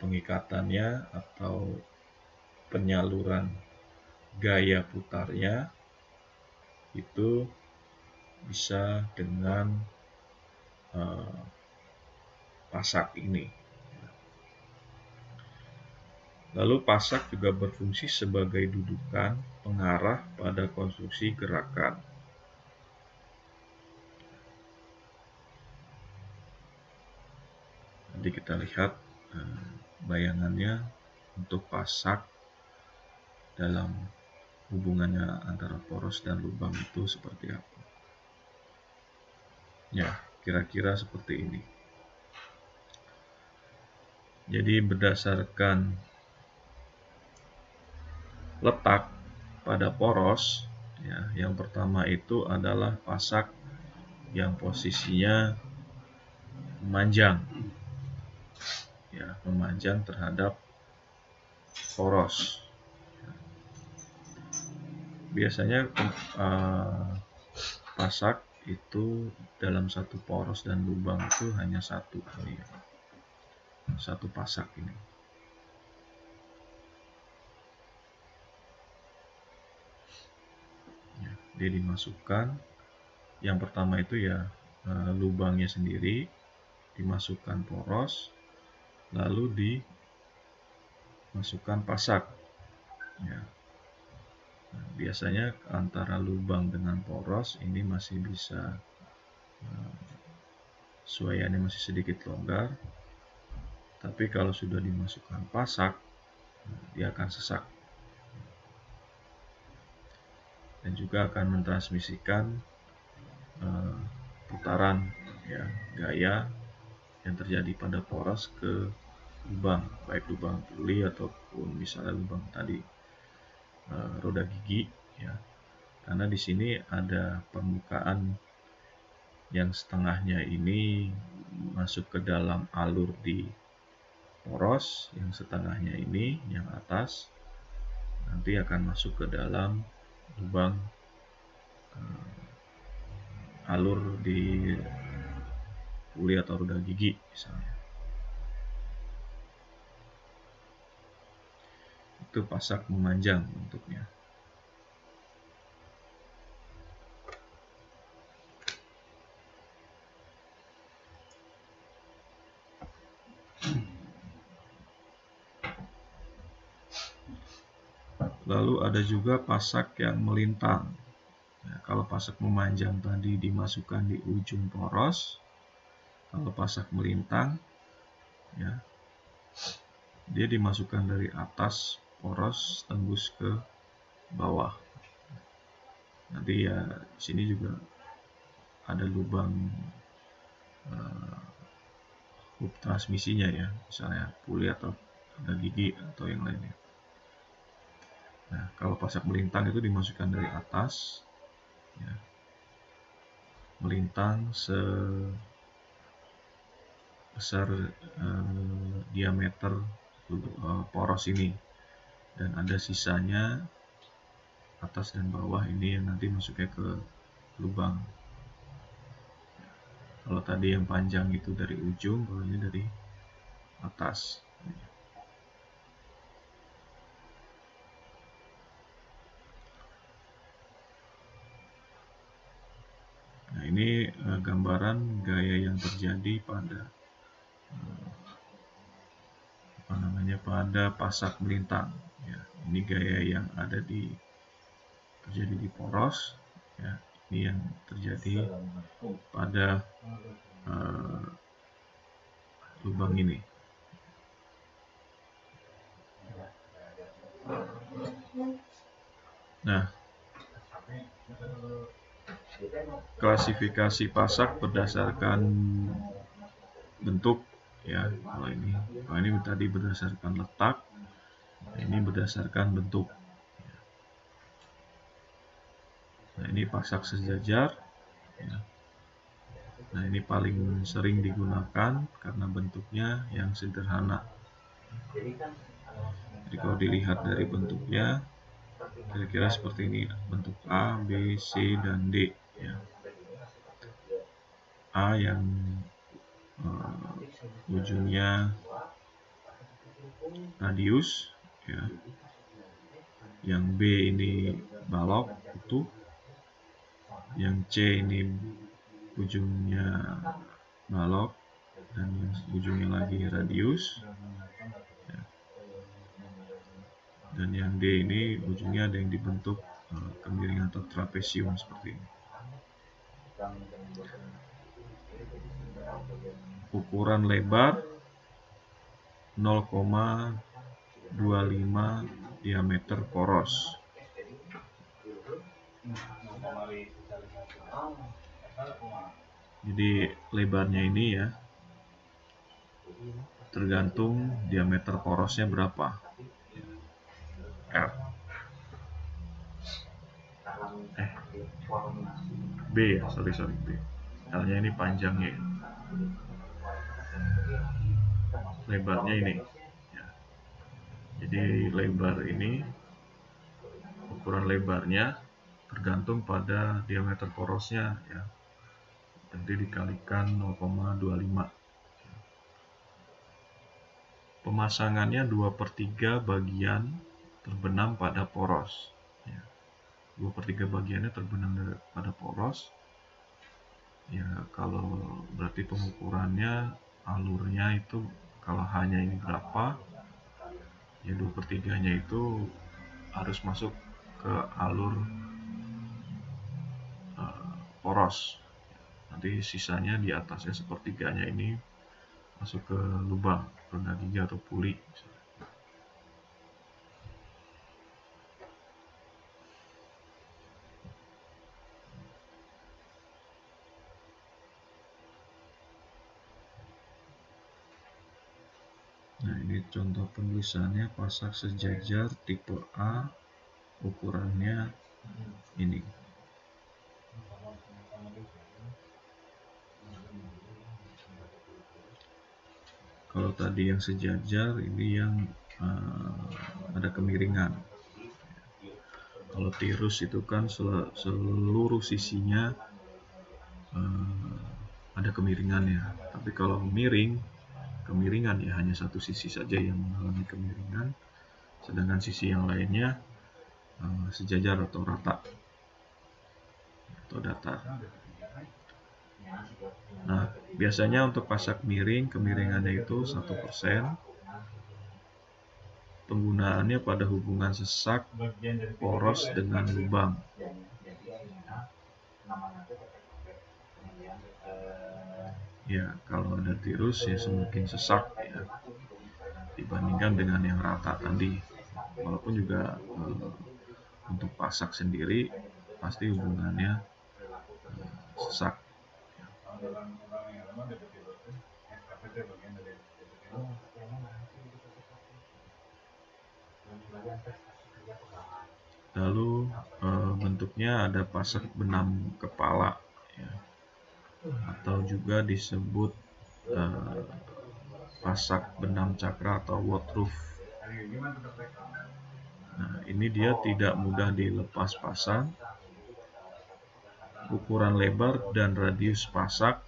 pengikatannya atau penyaluran gaya putarnya itu bisa dengan pasak ini. Lalu pasak juga berfungsi sebagai dudukan pengarah pada konstruksi gerakan. Nanti kita lihat bayangannya untuk pasak dalam hubungannya antara poros dan lubang itu seperti apa. Ya, kira-kira seperti ini. Jadi berdasarkan letak pada poros, ya, yang pertama itu adalah pasak yang posisinya memanjang, ya, memanjang terhadap poros. Biasanya pasak itu dalam satu poros dan lubang itu hanya satu ini, satu pasak ini. Ya, dia dimasukkan. Yang pertama itu ya lubangnya sendiri, dimasukkan poros, lalu dimasukkan pasak. Ya. Nah, biasanya antara lubang dengan poros ini masih bisa suaiannya masih sedikit longgar, tapi kalau sudah dimasukkan pasak, dia akan sesak dan juga akan mentransmisikan putaran, ya, gaya yang terjadi pada poros ke lubang, baik lubang puli ataupun misalnya lubang tadi roda gigi, ya, karena di sini ada permukaan yang setengahnya ini masuk ke dalam alur di poros, yang setengahnya ini yang atas nanti akan masuk ke dalam lubang alur di puli atau roda gigi misalnya. Itu pasak memanjang bentuknya. Lalu ada juga pasak yang melintang. Ya, kalau pasak memanjang tadi dimasukkan di ujung poros, kalau pasak melintang, ya, dia dimasukkan dari atas poros tembus ke bawah. Nanti ya di sini juga ada lubang hub transmisinya, ya, misalnya puli atau ada gigi atau yang lainnya. Nah, kalau pasak melintang itu dimasukkan dari atas, ya, melintang sebesar diameter poros ini, dan ada sisanya atas dan bawah ini yang nanti masuknya ke lubang. Kalau tadi yang panjang itu dari ujung, kalau ini dari atas. Nah, ini gambaran gaya yang terjadi pada pada pasak melintang. Ya, ini gaya yang ada terjadi di poros. Ya, ini yang terjadi pada lubang ini. Nah, klasifikasi pasak berdasarkan bentuk, ya. Kalau ini tadi berdasarkan letak, ini berdasarkan bentuk. Nah, ini pasak sejajar, ya. Nah, ini paling sering digunakan karena bentuknya yang sederhana. Jadi kalau dilihat dari bentuknya, kira-kira seperti ini, bentuk A, B, C, dan D, ya. A yang ujungnya radius, ya. Yang B ini balok utuh, yang C ini ujungnya balok, dan yang ujungnya lagi radius. Ya. Dan yang D ini ujungnya ada yang dibentuk kemiringan atau trapesium seperti ini. Ukuran lebar 0,25 diameter poros. Jadi lebarnya ini ya tergantung diameter porosnya berapa. R. B ya, sorry B. L-nya ini panjangnya. Lebarnya ini. Ya. Jadi lebar ini, ukuran lebarnya tergantung pada diameter porosnya ya. Nanti dikalikan 0,25. Pemasangannya 2/3 bagian terbenam pada poros. Ya. 2/3 bagiannya terbenam pada poros. Ya, kalau berarti pengukurannya alurnya itu kalau hanya ini berapa, ya 2/3-nya itu harus masuk ke alur poros. Nanti sisanya di atasnya sepertiganya ini masuk ke lubang, roda gigi atau puli. Nah, ini contoh penulisannya pasak sejajar tipe A, ukurannya ini. Kalau tadi yang sejajar, ini yang ada kemiringan. Kalau tirus itu kan seluruh sisinya ada kemiringannya. Tapi kalau kemiringan ya hanya satu sisi saja yang mengalami kemiringan, sedangkan sisi yang lainnya sejajar atau rata atau datar. Nah, biasanya untuk pasak miring, kemiringannya itu 1%. Penggunaannya pada hubungan sesak poros dengan lubang. Ya, kalau ada tirus ya semakin sesak ya dibandingkan dengan yang rata tadi. Walaupun juga untuk pasak sendiri pasti hubungannya sesak. Lalu bentuknya ada pasak benam kepala ya, atau juga disebut pasak benam cakra atau woodruff. Nah, ini dia tidak mudah dilepas pasang. Ukuran lebar dan radius pasak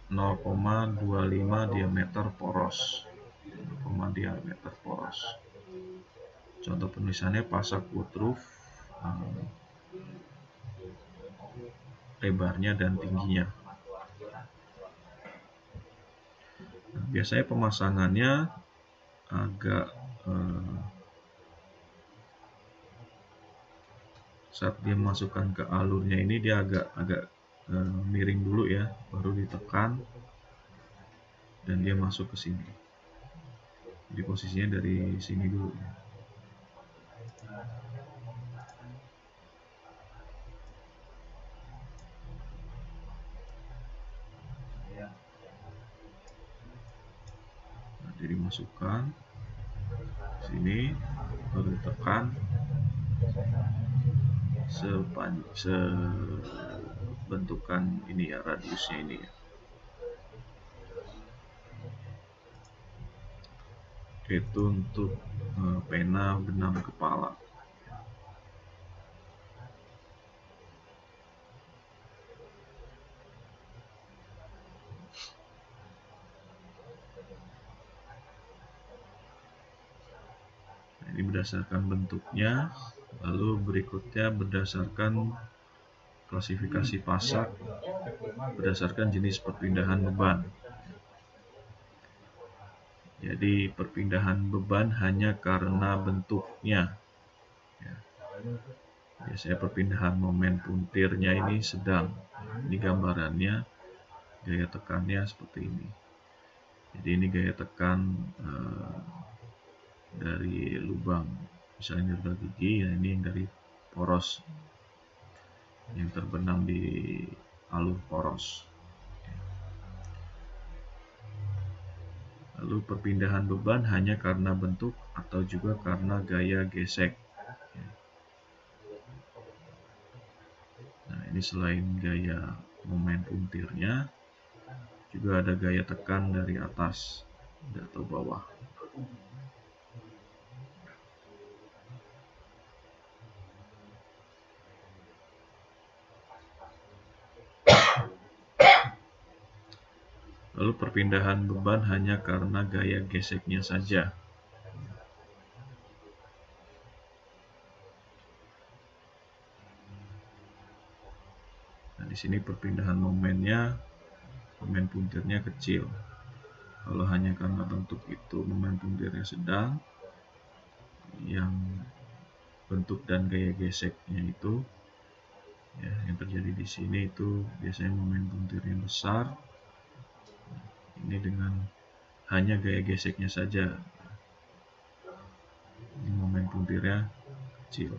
0,25 diameter poros. 0, diameter poros. Contoh penulisannya pasak woodruff, lebarnya dan tingginya. Nah, biasanya pemasangannya agak saat dia masukkan ke alurnya ini dia agak miring dulu ya, baru ditekan dan dia masuk ke sini. Jadi posisinya dari sini dulu. Nah, jadi masukkan sini, baru ditekan sebentukan ini ya, radiusnya ini ya. Itu untuk pena benam kepala. Nah, ini berdasarkan bentuknya. Lalu berikutnya berdasarkan klasifikasi pasak berdasarkan jenis perpindahan beban. Jadi perpindahan beban hanya karena bentuknya. Ya. Biasanya perpindahan momen puntirnya ini sedang. Ini gambarannya, gaya tekannya seperti ini. Jadi ini gaya tekan dari lubang, misalnya dari gigi, ya ini yang dari poros yang terbenam di alur poros. Lalu perpindahan beban hanya karena bentuk atau juga karena gaya gesek. Nah, ini selain gaya momen puntirnya, juga ada gaya tekan dari atas atau bawah. Lalu perpindahan beban hanya karena gaya geseknya saja. Nah, di sini perpindahan momennya, momen puntirnya kecil. Kalau hanya karena bentuk itu momen puntirnya sedang, yang bentuk dan gaya geseknya itu, ya, yang terjadi di sini itu biasanya momen puntirnya besar. Ini dengan hanya gaya geseknya saja, ini momen puntirnya kecil.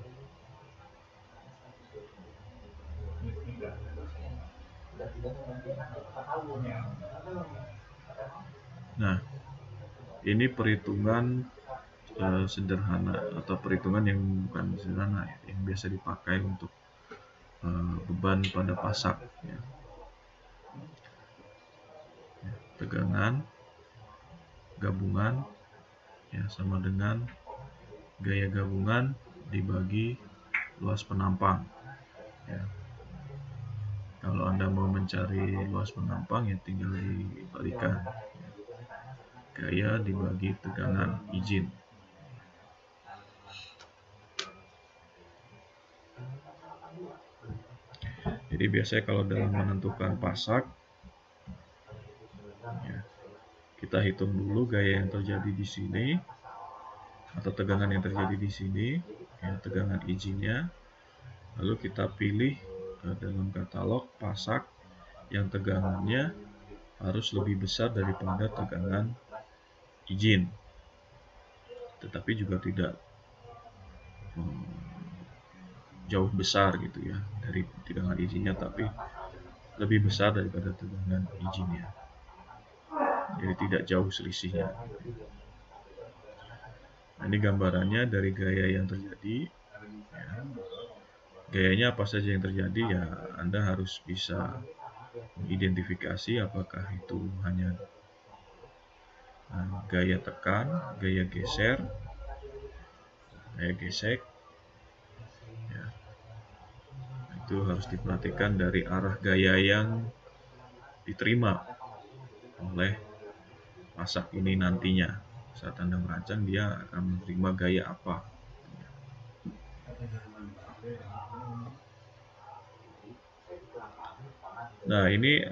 Nah, ini perhitungan sederhana atau perhitungan yang bukan sederhana, yang biasa dipakai untuk beban pada pasak. Ya. Tegangan gabungan ya sama dengan gaya gabungan dibagi luas penampang. Ya. Kalau Anda mau mencari luas penampang, ya tinggal dibalikan. Gaya dibagi tegangan izin. Jadi biasanya kalau dalam menentukan pasak, ya, kita hitung dulu gaya yang terjadi di sini atau tegangan yang terjadi di sini, ya, tegangan izinnya. Lalu kita pilih dalam katalog pasak yang tegangannya harus lebih besar daripada tegangan izin, tetapi juga tidak jauh besar gitu ya dari tegangan izinnya, tapi lebih besar daripada tegangan izinnya. Jadi tidak jauh selisihnya. Nah, ini gambarannya dari gaya yang terjadi. Ya. Gayanya apa saja yang terjadi, ya Anda harus bisa mengidentifikasi apakah itu hanya gaya tekan, gaya geser, gaya gesek. Ya. Itu harus diperhatikan dari arah gaya yang diterima oleh pasak ini nantinya. Saat Anda merancang, dia akan menerima gaya apa. Nah, ini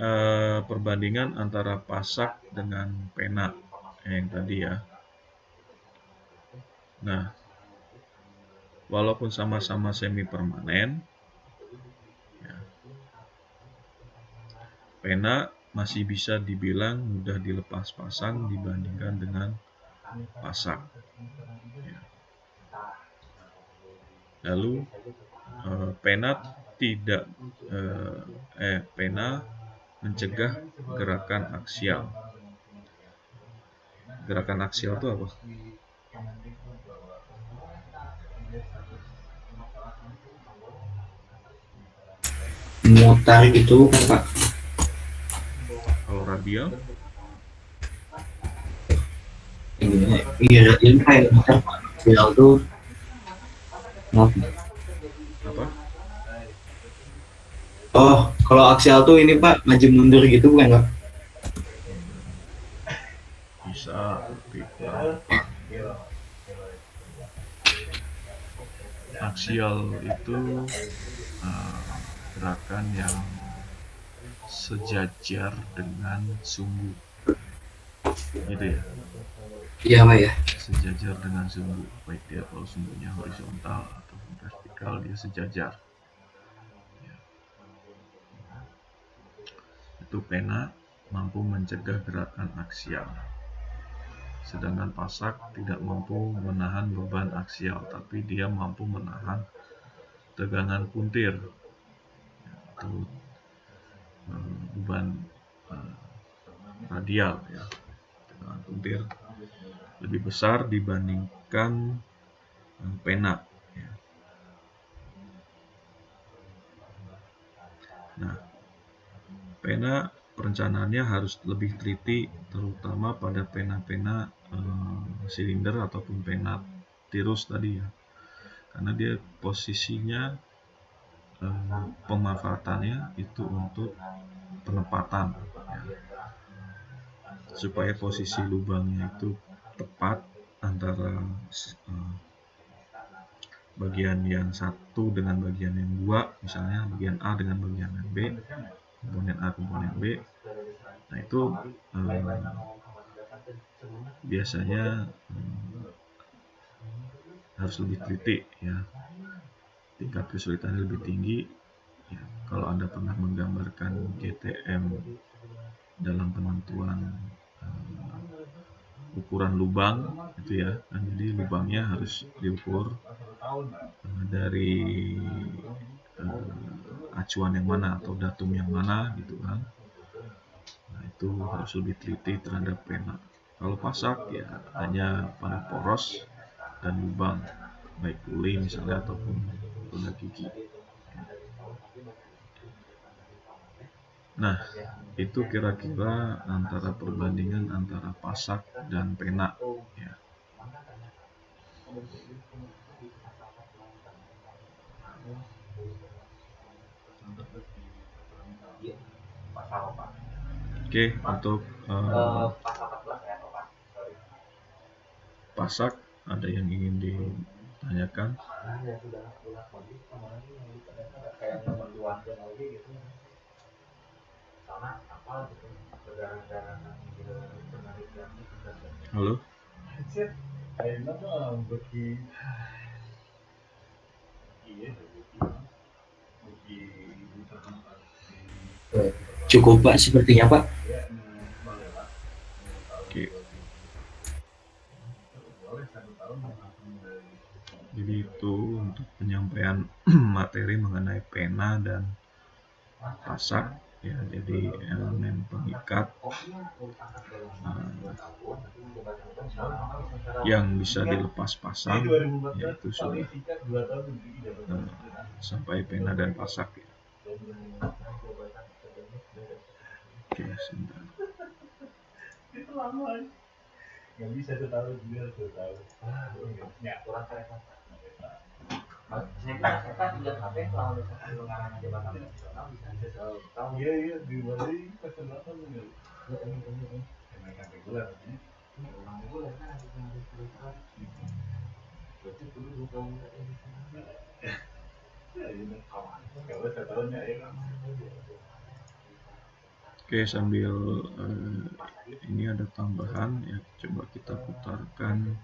perbandingan antara pasak dengan pena yang tadi ya. Nah, walaupun sama-sama semi permanen, ya, pena masih bisa dibilang mudah dilepas pasang dibandingkan dengan pasak. Ya. Lalu pena mencegah gerakan aksial. Gerakan aksial itu apa? Mutar gitu kan Pak? Kalau radial? Iya, radial kayak mutar Pak. Radial tuh maaf. Apa? Oh, kalau aksial tuh ini Pak, maju mundur gitu bukan Pak? Bisa, tapi aksial itu gerakan yang sejajar dengan sumbu, gitu ya. Iya Pak ya. sejajar dengan sumbu, baik dia kalau sumbunya horizontal ataupun vertikal dia sejajar. Ya. Itu pena mampu mencegah gerakan aksial, sedangkan pasak tidak mampu menahan beban aksial, tapi dia mampu menahan tegangan puntir atau beban radial ya. Tegangan puntir lebih besar dibandingkan pena ya. Nah, pena perencanaannya harus lebih teliti, terutama pada pena-pena silinder ataupun pena tirus tadi ya, karena dia posisinya pemanfaatannya itu untuk penempatan ya, supaya posisi lubangnya itu tepat antara bagian yang satu dengan bagian yang dua, misalnya bagian A dengan bagian yang B, komponen A komponen B. Nah itu biasanya harus lebih teliti ya, tingkat kesulitannya lebih tinggi ya. Kalau Anda pernah menggambarkan GTM dalam penentuan ukuran lubang itu ya, dan jadi lubangnya harus diukur dari acuan yang mana atau datum yang mana gitu kan. Nah itu harus lebih teliti terhadap pena. Kalau pasak ya hanya pada poros dan lubang, baik puli misalnya ataupun roda gigi. Nah itu kira-kira antara perbandingan antara pasak dan pena ya. Oke, untuk pasak ada yang ingin ditanyakan? Halo? Cukup Pak sepertinya Pak. Oke. Jadi itu untuk penyampaian materi mengenai pena dan pasak ya, jadi elemen pengikat yang bisa dilepas pasang yaitu sudah sampai pena dan pasak ya. Oke, sebentar. Oke, sambil ini ada tambahan ya, coba kita putarkan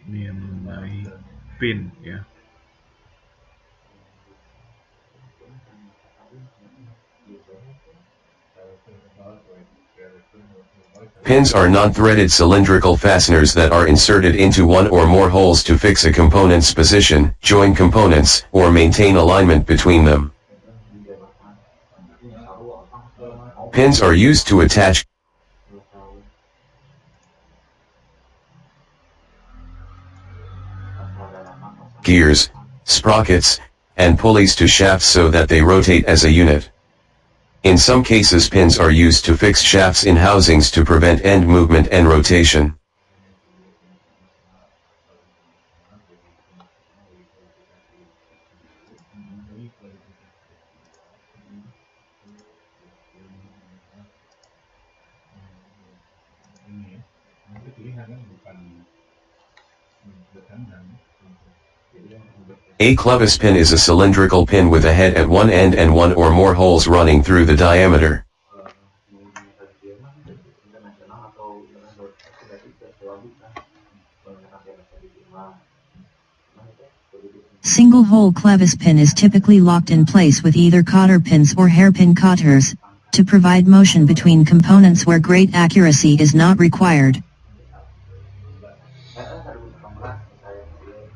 ini yang mengenai pin ya. Pins are non-threaded cylindrical fasteners that are inserted into one or more holes to fix a component's position, join components, or maintain alignment between them. Pins are used to attach gears, sprockets, and pulleys to shafts so that they rotate as a unit. In some cases pins are used to fix shafts in housings to prevent end movement and rotation. A clevis pin is a cylindrical pin with a head at one end and one or more holes running through the diameter. Single-hole clevis pin is typically locked in place with either cotter pins or hairpin cotters, to provide motion between components where great accuracy is not required.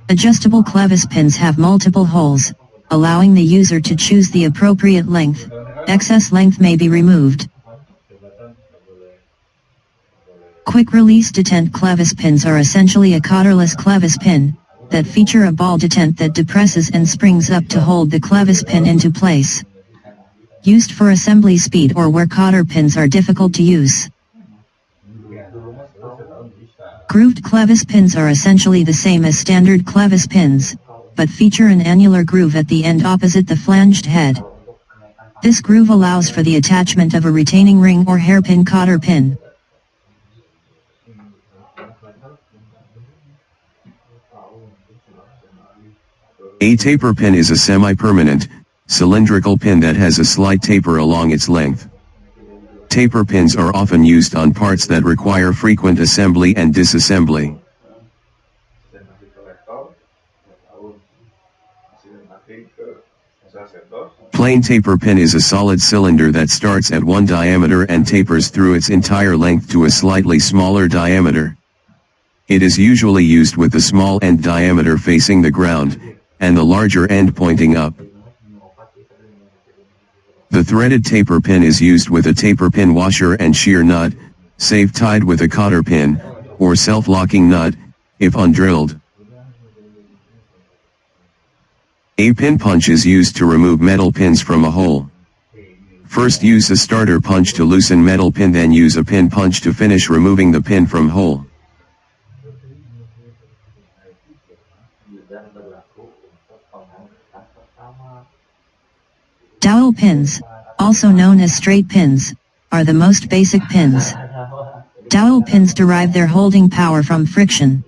Adjustable clevis pins have multiple holes, allowing the user to choose the appropriate length. Excess length may be removed. Quick-release detent clevis pins are essentially a collarless clevis pin, that feature a ball detent that depresses and springs up to hold the clevis pin into place. Used for assembly speed or where cotter pins are difficult to use. Grooved clevis pins are essentially the same as standard clevis pins, but feature an annular groove at the end opposite the flanged head. This groove allows for the attachment of a retaining ring or hairpin cotter pin. A taper pin is a semi-permanent, cylindrical pin that has a slight taper along its length. Taper pins are often used on parts that require frequent assembly and disassembly. Plain taper pin is a solid cylinder that starts at one diameter and tapers through its entire length to a slightly smaller diameter. It is usually used with the small end diameter facing the ground, and the larger end pointing up. The threaded taper pin is used with a taper pin washer and shear nut, safe tied with a cotter pin, or self-locking nut, if undrilled. A pin punch is used to remove metal pins from a hole. First use a starter punch to loosen metal pin, then use a pin punch to finish removing the pin from hole. Dowel pins, also known as straight pins, are the most basic pins. Dowel pins derive their holding power from friction.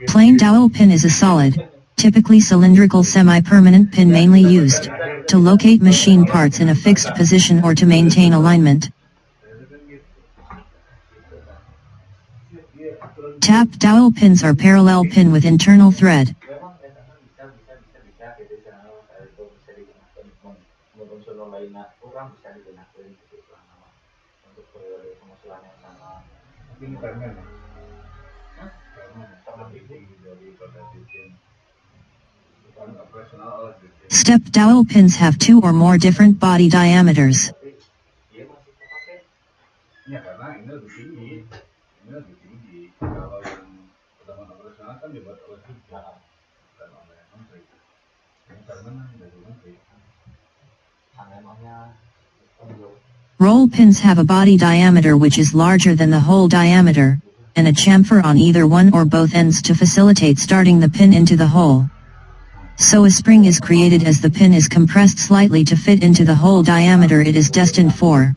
Plain dowel pin is a solid, typically cylindrical semi-permanent pin mainly used to locate machine parts in a fixed position or to maintain alignment. Tap dowel pins are parallel pin with internal thread. Step dowel pins have two or more different body diameters. Roll pins have a body diameter which is larger than the hole diameter, and a chamfer on either one or both ends to facilitate starting the pin into the hole. So a spring is created as the pin is compressed slightly to fit into the hole diameter it is destined for.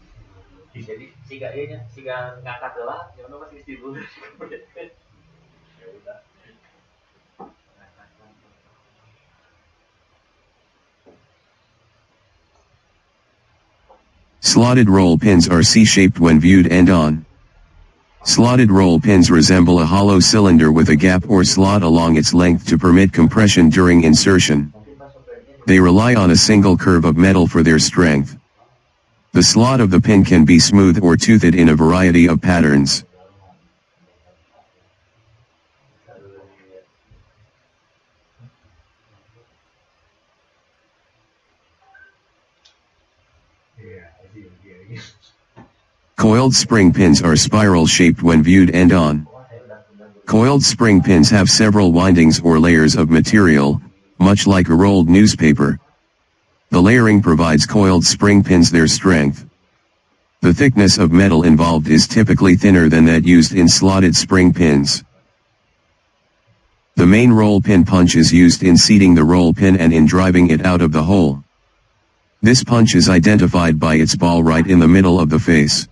Slotted roll pins are C-shaped when viewed end-on. Slotted roll pins resemble a hollow cylinder with a gap or slot along its length to permit compression during insertion. They rely on a single curve of metal for their strength. The slot of the pin can be smooth or toothed in a variety of patterns. Coiled spring pins are spiral-shaped when viewed end-on. Coiled spring pins have several windings or layers of material, much like a rolled newspaper. The layering provides coiled spring pins their strength. The thickness of metal involved is typically thinner than that used in slotted spring pins. The main roll pin punch is used in seating the roll pin and in driving it out of the hole. This punch is identified by its ball right in the middle of the face.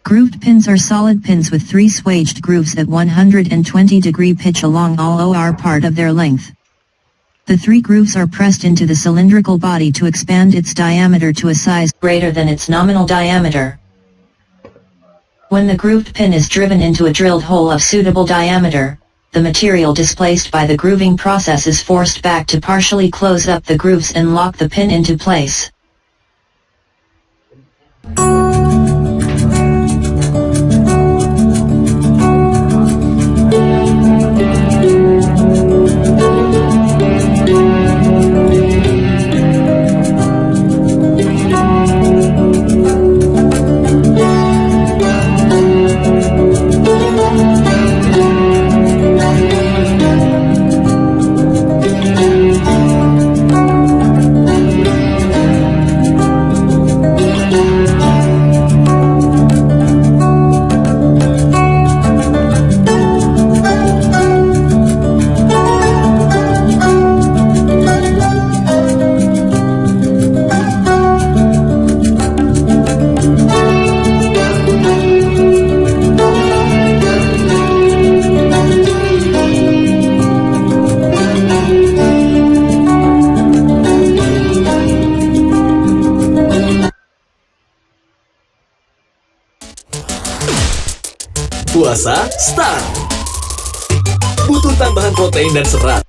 Grooved pins are solid pins with 3 swaged grooves at 120-degree pitch along all OR part of their length. The 3 grooves are pressed into the cylindrical body to expand its diameter to a size greater than its nominal diameter. When the grooved pin is driven into a drilled hole of suitable diameter, the material displaced by the grooving process is forced back to partially close up the grooves and lock the pin into place. Puasa start. Butuh tambahan protein dan serat.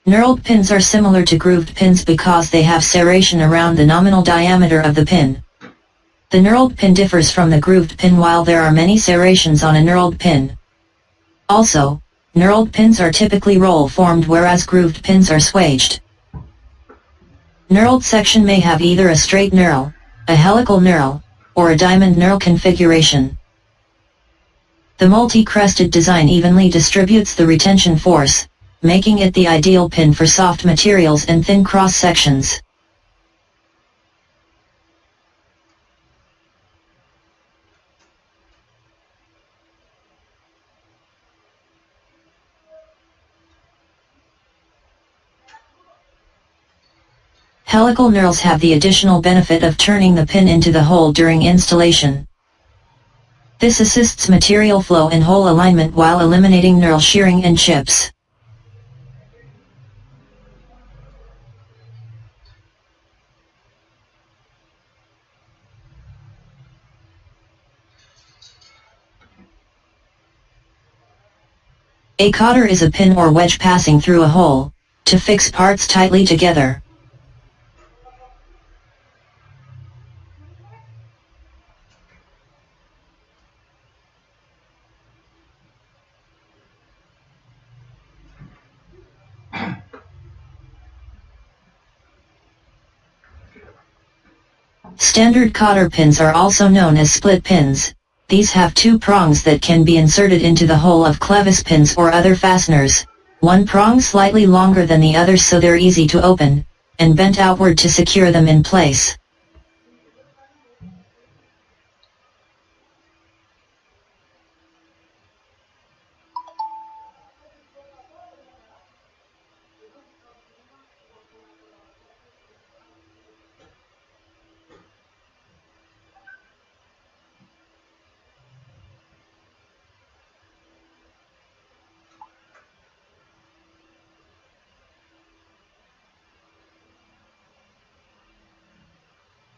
Knurled pins are similar to grooved pins because they have serration around the nominal diameter of the pin. The knurled pin differs from the grooved pin while there are many serrations on a knurled pin. Also, knurled pins are typically roll-formed whereas grooved pins are swaged. Knurled section may have either a straight knurl, a helical knurl, or a diamond knurl configuration. The multi-crested design evenly distributes the retention force, making it the ideal pin for soft materials and thin cross-sections. Helical knurls have the additional benefit of turning the pin into the hole during installation. This assists material flow and hole alignment while eliminating knurl shearing and chips. A cotter is a pin or wedge passing through a hole, to fix parts tightly together. Standard cotter pins are also known as split pins. These have 2 prongs that can be inserted into the hole of clevis pins or other fasteners, one prong slightly longer than the other so they're easy to open, and bent outward to secure them in place.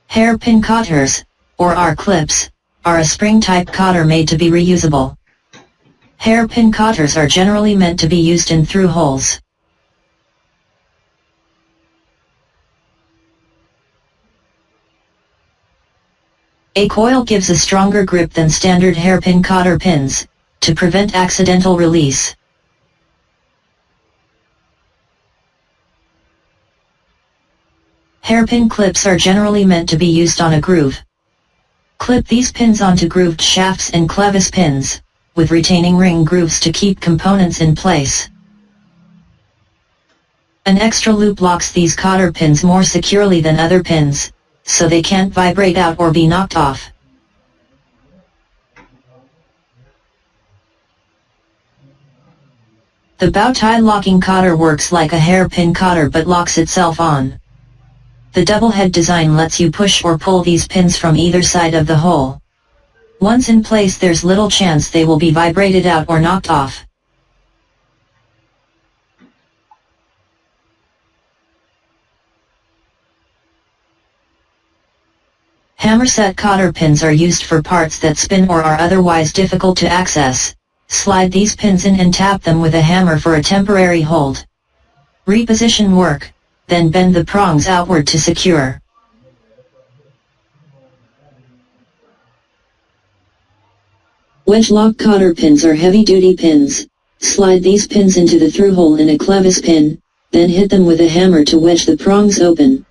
Hairpin cotters, or R-clips, are a spring-type cotter made to be reusable. Hairpin cotters are generally meant to be used in through holes. A coil gives a stronger grip than standard hairpin cotter pins, to prevent accidental release. Hairpin clips are generally meant to be used on a groove. Clip these pins onto grooved shafts and clevis pins, with retaining ring grooves to keep components in place. An extra loop locks these cotter pins more securely than other pins, so they can't vibrate out or be knocked off. The bow tie locking cotter works like a hairpin cotter but locks itself on. The double head design lets you push or pull these pins from either side of the hole. Once in place, there's little chance they will be vibrated out or knocked off. Hammer set cotter pins are used for parts that spin or are otherwise difficult to access. Slide these pins in and tap them with a hammer for a temporary hold. Reposition work, then bend the prongs outward to secure. Wedge lock cotter pins are heavy-duty pins. Slide these pins into the through hole in a clevis pin, then hit them with a hammer to wedge the prongs open.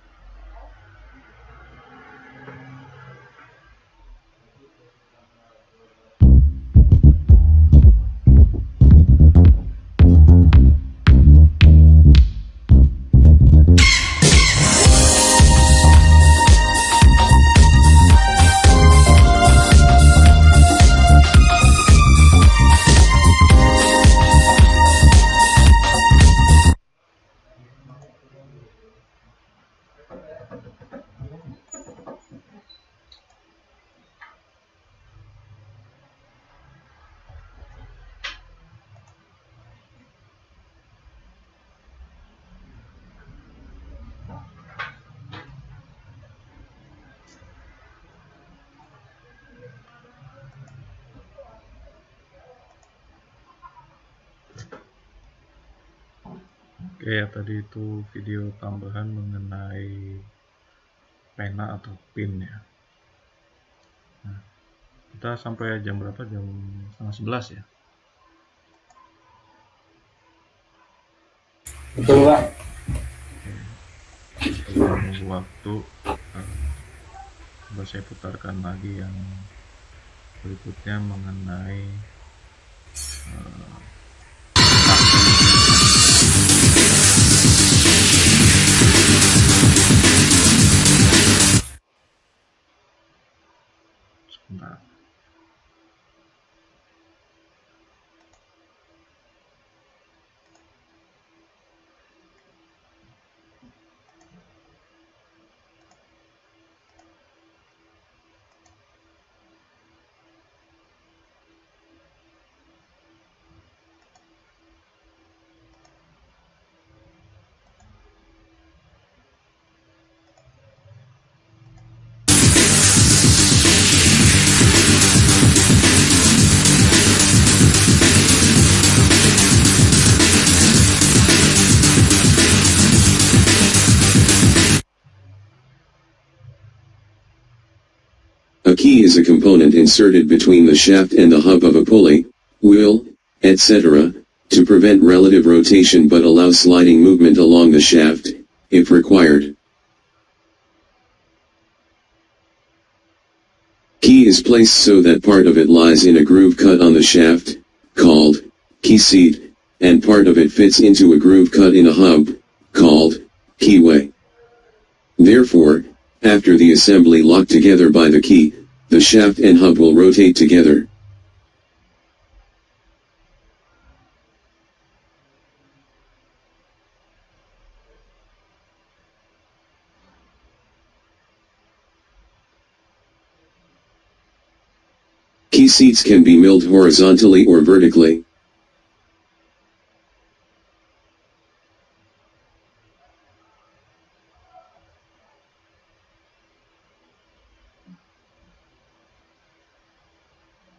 Oke ya, tadi itu video tambahan mengenai pena atau pin ya. Nah, kita sampai jam berapa? Jam 10:30 ya. Betul, Pak. Kita menunggu waktu. Coba saya putarkan lagi yang berikutnya mengenai sebentar. A key is a component inserted between the shaft and the hub of a pulley, wheel, etc., to prevent relative rotation but allow sliding movement along the shaft, if required. Key is placed so that part of it lies in a groove cut on the shaft, called key seat, and part of it fits into a groove cut in a hub, called keyway. Therefore, after the assembly locked together by the key, the shaft and hub will rotate together. Key seats can be milled horizontally or vertically.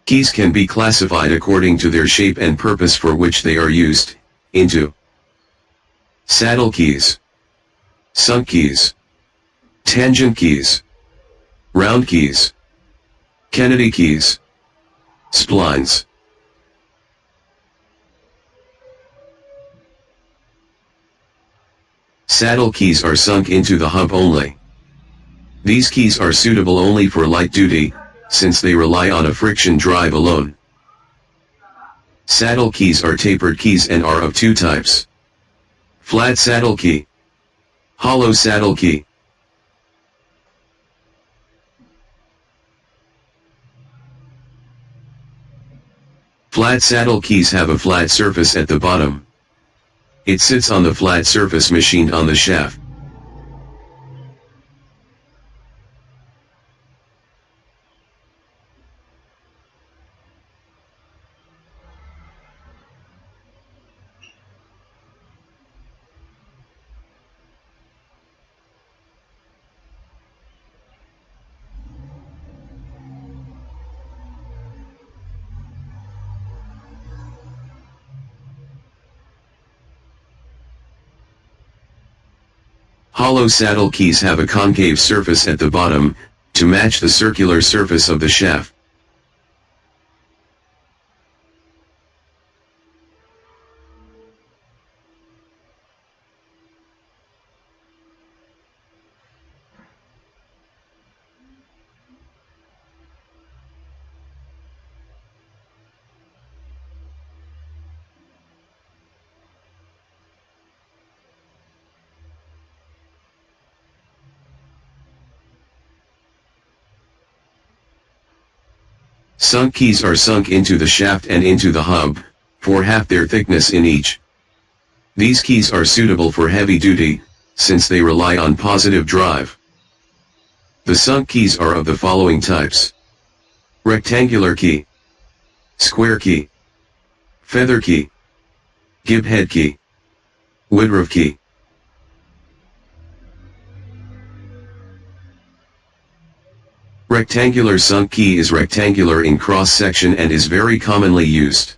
Keys can be classified according to their shape and purpose for which they are used, into saddle keys, sunk keys, tangent keys, round keys, Kennedy keys, splines. Saddle keys are sunk into the hub only. These keys are suitable only for light duty, since they rely on a friction drive alone. Saddle keys are tapered keys and are of two types. Flat saddle key. Hollow saddle key. Flat saddle keys have a flat surface at the bottom. It sits on the flat surface machined on the shaft. Hollow saddle keys have a concave surface at the bottom, to match the circular surface of the shaft. Sunk keys are sunk into the shaft and into the hub, for half their thickness in each. These keys are suitable for heavy duty, since they rely on positive drive. The sunk keys are of the following types: rectangular key, square key, feather key, gib head key, woodruff key. Rectangular sunk key is rectangular in cross-section and is very commonly used.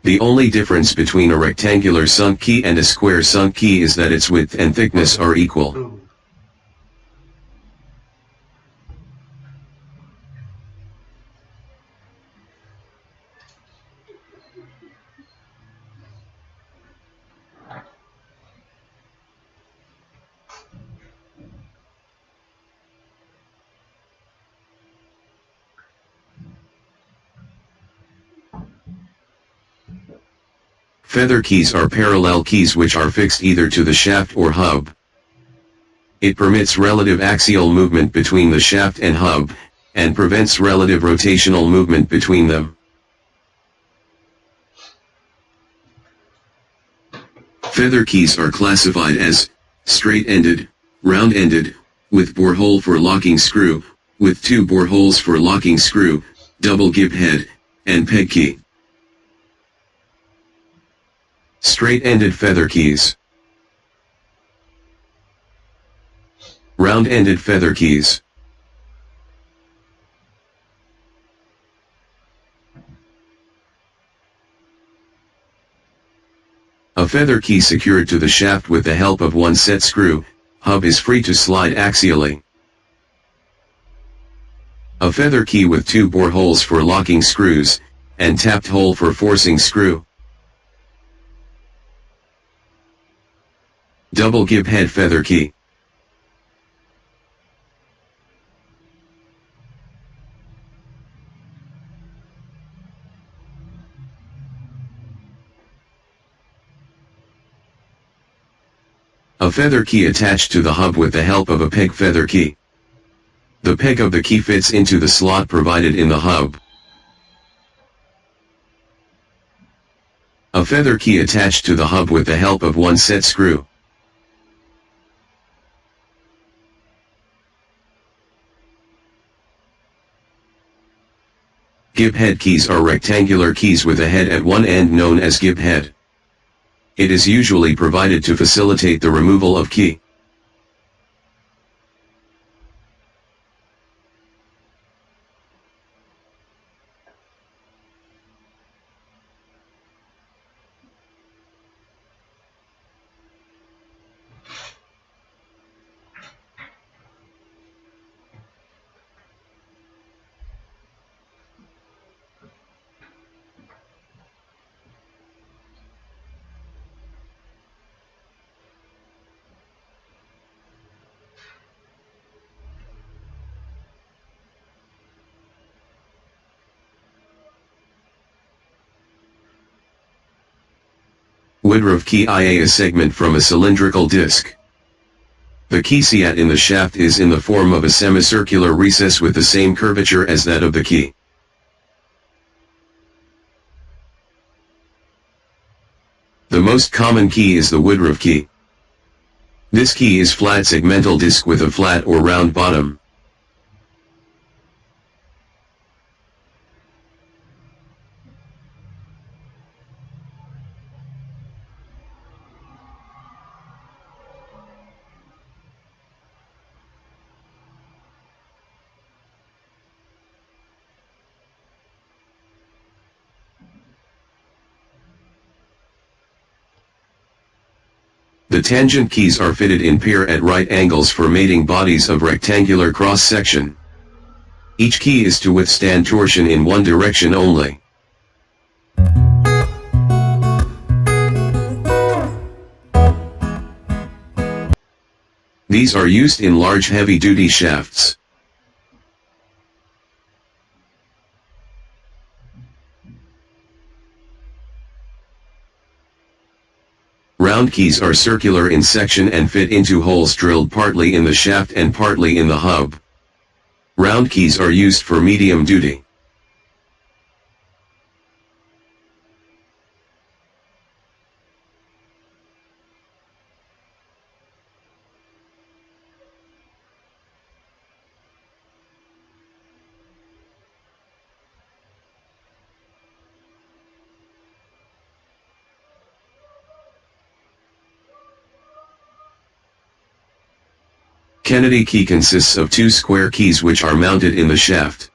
The only difference between a rectangular sunk key and a square sunk key is that its width and thickness are equal. Feather keys are parallel keys which are fixed either to the shaft or hub. It permits relative axial movement between the shaft and hub, and prevents relative rotational movement between them. Feather keys are classified as straight-ended, round-ended, with bore hole for locking screw, with two bore holes for locking screw, double gib head, and peg key. Straight-ended feather keys. Round-ended feather keys. A feather key secured to the shaft with the help of one set screw, hub is free to slide axially. A feather key with two bore holes for locking screws, and tapped hole for forcing screw. Double gib head feather key. A feather key attached to the hub with the help of a peg feather key. The peg of the key fits into the slot provided in the hub. A feather key attached to the hub with the help of one set screw. Gib head keys are rectangular keys with a head at one end known as gib head. It is usually provided to facilitate the removal of key. Woodruff key IA a segment from a cylindrical disc. The key siat in the shaft is in the form of a semicircular recess with the same curvature as that of the key. The most common key is the Woodruff key. This key is flat segmental disc with a flat or round bottom. The tangent keys are fitted in pair at right angles for mating bodies of rectangular cross-section. Each key is to withstand torsion in one direction only. These are used in large heavy-duty shafts. Round keys are circular in section and fit into holes drilled partly in the shaft and partly in the hub. Round keys are used for medium duty. Kennedy key consists of two square keys which are mounted in the shaft.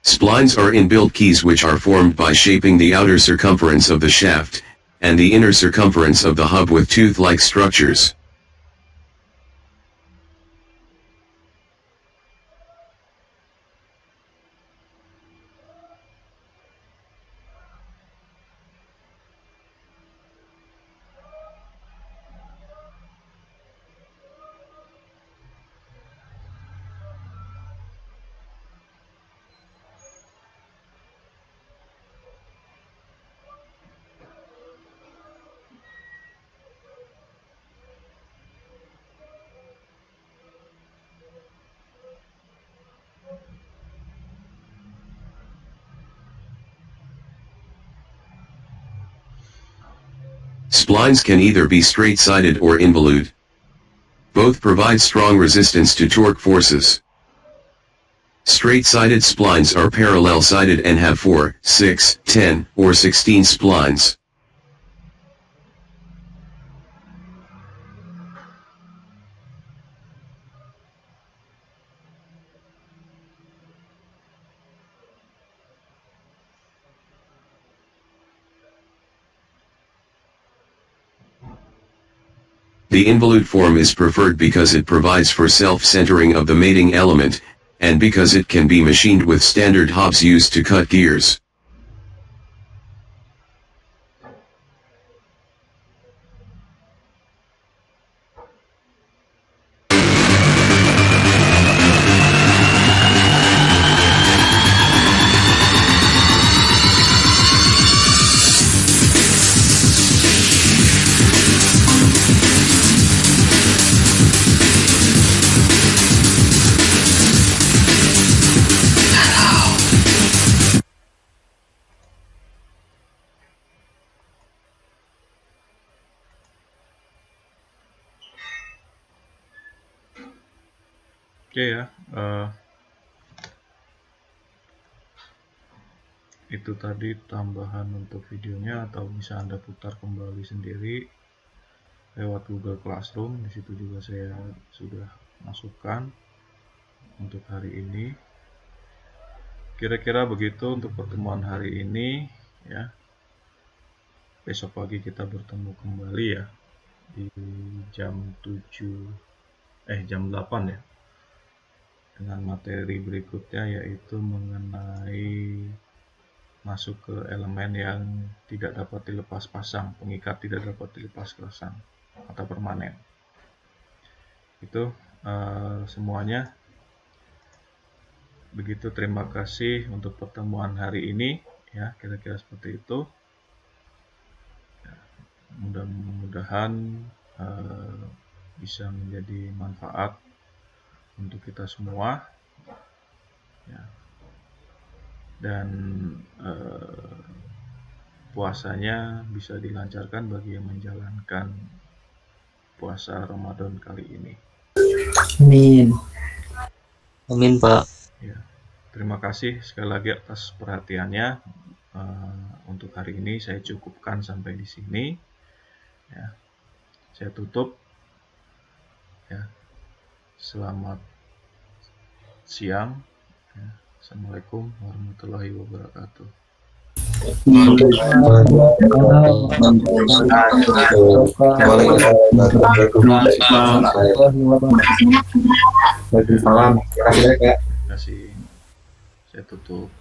Splines are inbuilt keys which are formed by shaping the outer circumference of the shaft, and the inner circumference of the hub with tooth-like structures. Splines can either be straight-sided or involute. Both provide strong resistance to torque forces. Straight-sided splines are parallel-sided and have 4, 6, 10, or 16 splines. The involute form is preferred because it provides for self-centering of the mating element, and because it can be machined with standard hobs used to cut gears. Oke ya, itu tadi tambahan untuk videonya, atau bisa Anda putar kembali sendiri lewat Google Classroom. Di situ juga saya sudah masukkan untuk hari ini. Kira-kira begitu untuk pertemuan hari ini ya. Besok pagi kita bertemu kembali ya di jam 8 ya, dengan materi berikutnya, yaitu mengenai masuk ke elemen yang tidak dapat dilepas pasang, pengikat tidak dapat dilepas pasang atau permanen. Itu semuanya. begitu, terima kasih untuk pertemuan hari ini ya, kira-kira seperti itu. Ya, mudah-mudahan bisa menjadi manfaat untuk kita semua ya. Dan puasanya bisa dilancarkan bagi yang menjalankan puasa Ramadan kali ini. Amin. Amin, Pak. Ya, terima kasih sekali lagi atas perhatiannya. Untuk hari ini saya cukupkan sampai di sini. Ya, saya tutup. Ya, selamat siang. Ya, Assalamualaikum warahmatullahi wabarakatuh. Waalaikumsalam. Terima kasih. Saya tutup.